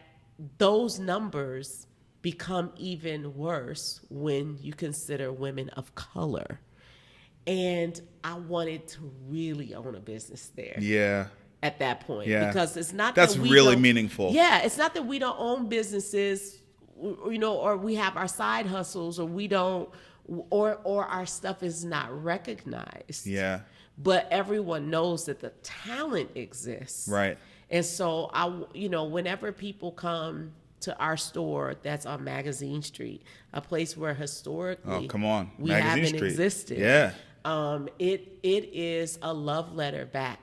S2: those numbers become even worse when you consider women of color. And I wanted to really own a business there.
S1: Yeah.
S2: At that point.
S1: Yeah.
S2: Because it's not
S1: that's
S2: that we
S1: really
S2: don't,
S1: meaningful.
S2: Yeah. It's not that we don't own businesses, you know, or we have our side hustles, or we don't, or our stuff is not recognized.
S1: Yeah.
S2: But everyone knows that the talent exists.
S1: Right.
S2: And so whenever people come to our store that's on Magazine Street, a place where historically we
S1: Magazine
S2: haven't
S1: Street.
S2: existed.
S1: Yeah.
S2: It is a love letter back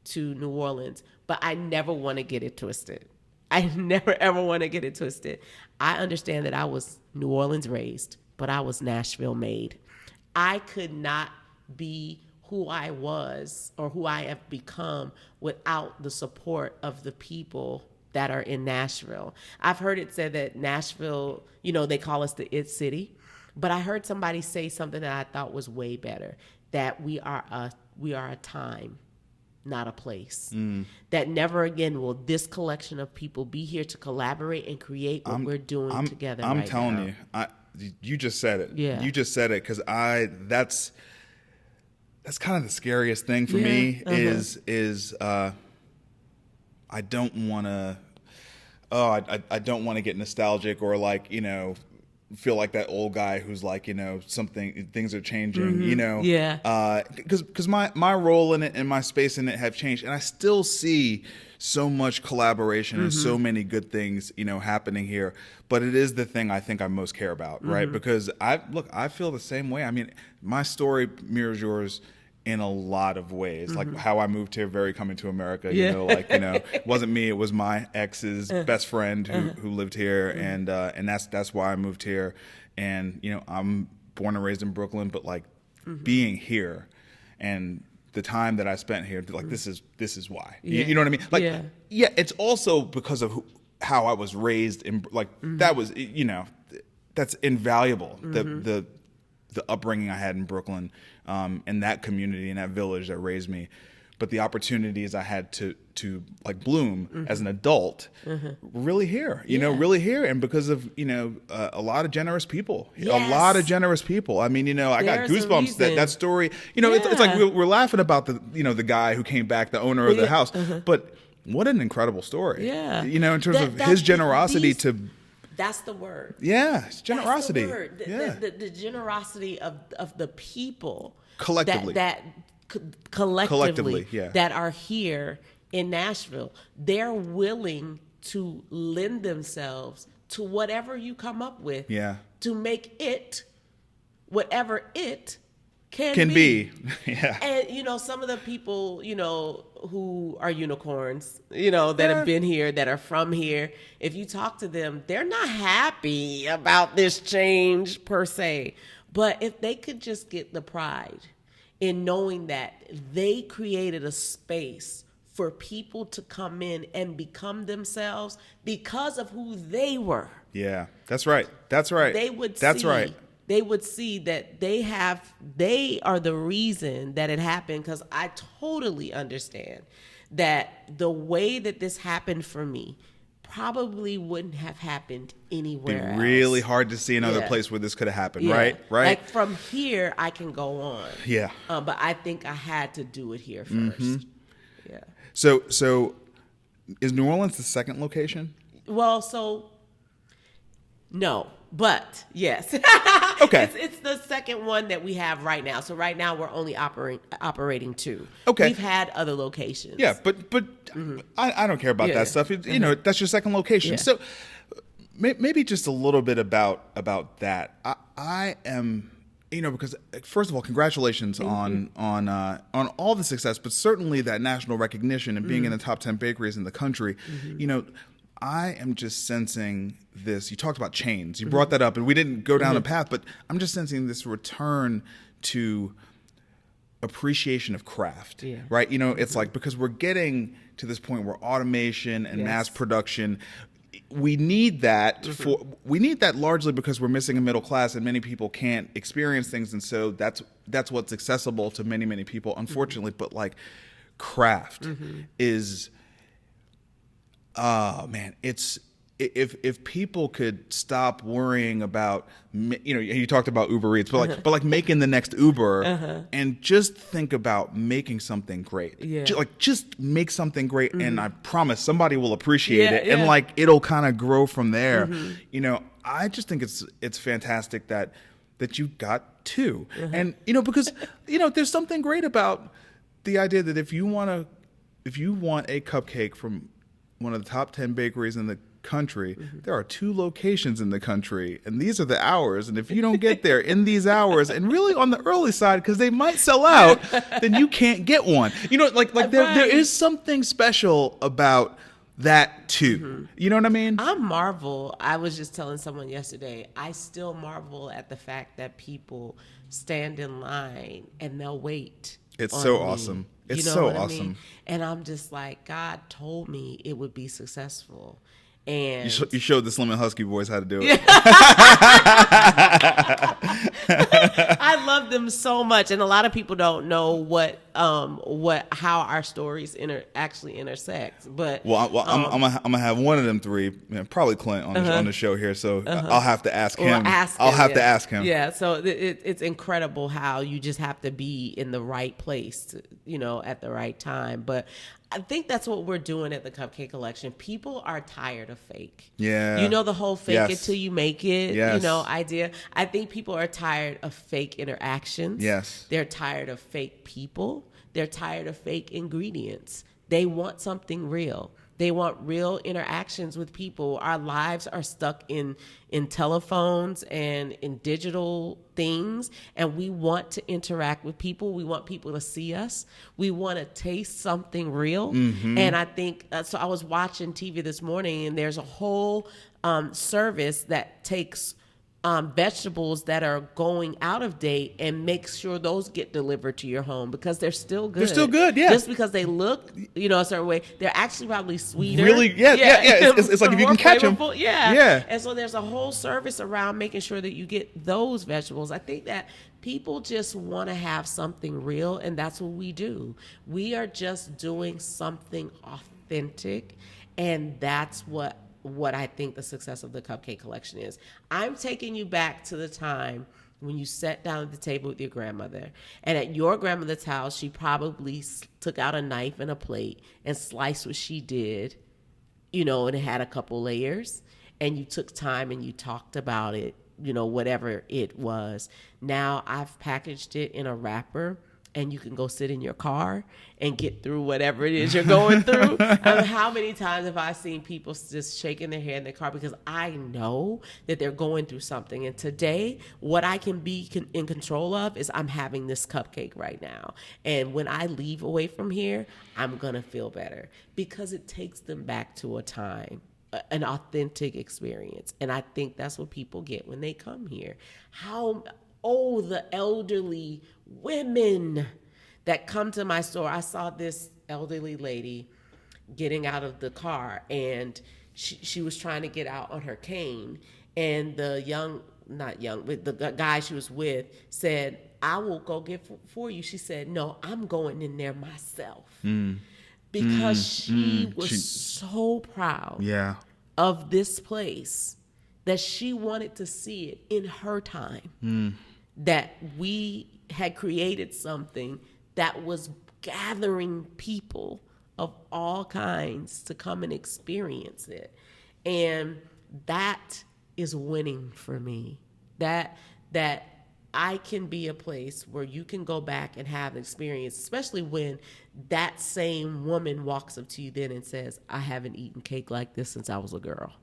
S2: to New Orleans, but I never want to get it twisted. I never ever want to get it twisted. I understand that I was New Orleans raised, but I was Nashville made. I could not be who I was or who I have become without the support of the people that are in Nashville. I've heard it said that Nashville, they call us the It City, but I heard somebody say something that I thought was way better, that we are a time, not a place. That never again will this collection of people be here to collaborate and create what we're doing together.
S1: I'm telling you, you just said it.
S2: Yeah.
S1: You just said it, because that's kind of the scariest thing for me is I don't want to. I don't want to get nostalgic or feel like that old guy who's things are changing. Because my role in it and my space in it have changed, and I still see so much collaboration and so many good things happening here. But it is the thing I think I most care about, right? Because I feel the same way. I mean, my story mirrors yours in a lot of ways, like how I moved here, very coming to America. It wasn't me; it was my ex's best friend who lived here, and that's why I moved here. And I'm born and raised in Brooklyn, but being here and the time that I spent here, this is why. You know what I mean? It's also because of how I was raised in. That was that's invaluable. The upbringing I had in Brooklyn, and that community and that village that raised me, but the opportunities I had to bloom as an adult, really here, really here, and because of a lot of generous people, a lot of generous people. I mean, I got goosebumps that story. It's like we're laughing about the guy who came back, the owner of the house, but what an incredible story.
S2: Yeah,
S1: in terms of his generosity to.
S2: That's the word.
S1: Yeah, it's generosity.
S2: That's the word. The generosity of the people
S1: collectively.
S2: Collectively,
S1: yeah.
S2: That are here in Nashville. They're willing to lend themselves to whatever you come up with.
S1: Yeah.
S2: To make it whatever it can
S1: be. Yeah.
S2: And some of the people, who are unicorns, that have been here, that are from here, if you talk to them, they're not happy about this change per se. But if they could just get the pride in knowing that they created a space for people to come in and become themselves because of who they were.
S1: Yeah, that's right. That's right.
S2: They would
S1: That's right.
S2: They would see that they are the reason that it happened, because I totally understand that the way that this happened for me probably wouldn't have happened anywhere else.
S1: Really hard to see another place where this could have happened, right?
S2: Like from here, I can go on.
S1: Yeah.
S2: But I think I had to do it here first. Yeah.
S1: So is New Orleans the second location?
S2: Well, no, but yes.
S1: Okay.
S2: It's the second one that we have right now. So right now we're only operating 2.
S1: Okay.
S2: We've had other locations.
S1: Yeah, but I don't care about that stuff. That's your second location.
S2: Yeah.
S1: So maybe just a little bit about that. I am, because first of all, congratulations on all the success, but certainly that national recognition and being in the top 10 bakeries in the country. I am just sensing this. You talked about chains. You brought that up, and we didn't go down a path, but I'm just sensing this return to appreciation of craft, right? It's like, because we're getting to this point where automation and mass production, we need that we need that largely because we're missing a middle class and many people can't experience things, and so that's what's accessible to many people, unfortunately. But like craft is, oh man, it's, if people could stop worrying about, you talked about Uber Eats, but like making the next Uber, and just think about making something great. Just make something great, and I promise somebody will appreciate it, and like it'll kind of grow from there. I just think it's fantastic that you got 2, and because there's something great about the idea that if you want a cupcake from one of the top 10 bakeries in the country, there are 2 locations in the country, and these are the hours, and if you don't get there in these hours, and really on the early side because they might sell out, then you can't get one. There is something special about that too. You know what I mean?
S2: I was just telling someone yesterday, I still marvel at the fact that people stand in line and they'll wait.
S1: It's so awesome. It's so awesome. I mean?
S2: And I'm just like, God told me it would be successful. And
S1: you showed the Slim and Husky boys how to do it.
S2: I love them so much, and a lot of people don't know how our stories actually intersect. But
S1: I'm gonna have one of them 3, probably Clint on the show here. So I'll have to ask him. I'll have to ask him.
S2: Yeah. So it's incredible how you just have to be in the right place, at the right time. But I think that's what we're doing at the Cupcake Collection. People are tired of fake.
S1: Yeah.
S2: The whole fake it till you make it,
S1: yes.
S2: Idea. I think people are tired of fake interactions.
S1: Yes.
S2: They're tired of fake people. They're tired of fake ingredients. They want something real. They want real interactions with people. Our lives are stuck in telephones and in digital things, and we want to interact with people. We want people to see us. We want to taste something real. And I think, so I was watching TV this morning, and there's a whole service that takes vegetables that are going out of date and make sure those get delivered to your home because they're still good.
S1: They're still good, yeah.
S2: Just because they look, a certain way, they're actually probably sweeter.
S1: Really, yeah. It's like if you can catch them.
S2: Yeah. And so there's a whole service around making sure that you get those vegetables. I think that people just want to have something real, and that's what we do. We are just doing something authentic, and that's what I think the success of the Cupcake Collection is. I'm taking you back to the time when you sat down at the table with your grandmother, and at your grandmother's house, she probably took out a knife and a plate and sliced what she did, and it had a couple layers, and you took time and you talked about it, whatever it was. Now I've packaged it in a wrapper, and you can go sit in your car and get through whatever it is you're going through. How many times have I seen people just shaking their head in their car because I know that they're going through something. And today, what I can be in control of is I'm having this cupcake right now. And when I leave away from here, I'm going to feel better because it takes them back to a time, an authentic experience. And I think that's what people get when they come here. The elderly women that come to my store. I saw this elderly lady getting out of the car, and she was trying to get out on her cane, and the the guy she was with said, "I will go get for you." She said, "No, I'm going in there myself." Because she was so proud of this place that she wanted to see it in her time. That we had created something that was gathering people of all kinds to come and experience it. And that is winning for me. That I can be a place where you can go back and have an experience, especially when that same woman walks up to you then and says, "I haven't eaten cake like this since I was a girl."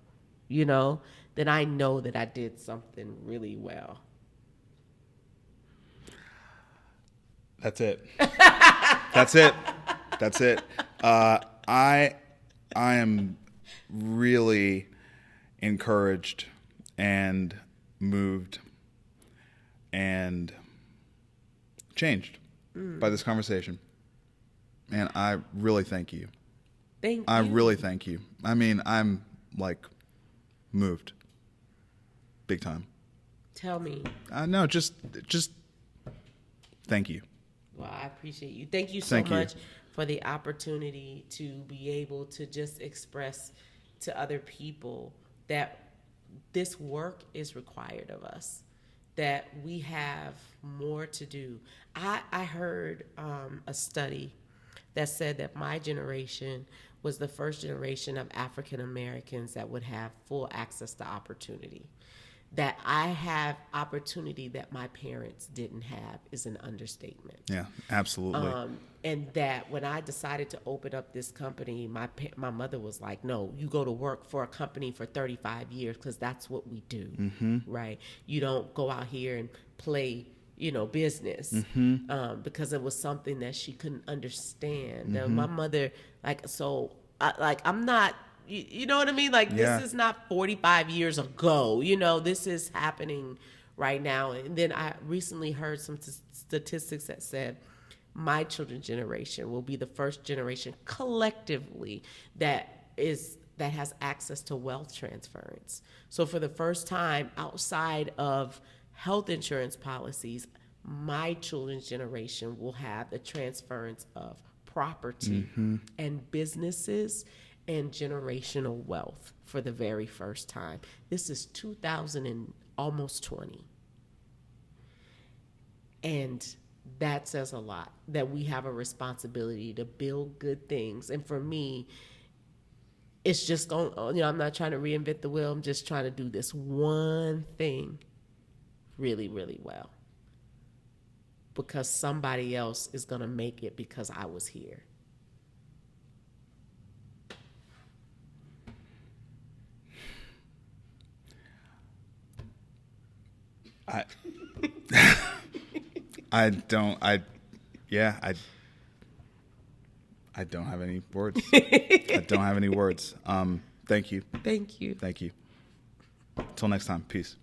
S2: Then I know that I did something really well.
S1: That's it. That's it. That's it. I am really encouraged and moved and changed by this conversation. And I really thank you.
S2: Thank you.
S1: I really thank you. I mean, I'm moved. Big time.
S2: Tell me.
S1: No, just thank you.
S2: Well, I appreciate you. Thank you so much for the opportunity to be able to just express to other people that this work is required of us, that we have more to do. I heard a study that said that my generation was the first generation of African Americans that would have full access to opportunity. That I have opportunity that my parents didn't have is an understatement.
S1: Yeah, absolutely.
S2: And that when I decided to open up this company, my mother was like, "No, you go to work for a company for 35 years because that's what we do, right? You don't go out here and play, business," because it was something that she couldn't understand. My mother, I'm not. You know what I mean? This is not 45 years ago. This is happening right now. And then I recently heard some statistics that said my children's generation will be the first generation collectively that has access to wealth transference. So for the first time outside of health insurance policies, my children's generation will have the transference of property and businesses and generational wealth for the very first time. This is 2000 and almost 20. And that says a lot, that we have a responsibility to build good things. And for me, it's just I'm not trying to reinvent the wheel. I'm just trying to do this one thing really, really well. Because somebody else is going to make it because I was here.
S1: I don't have any words. I don't have any words. Thank you.
S2: Thank you.
S1: Thank you. Until next time. Peace.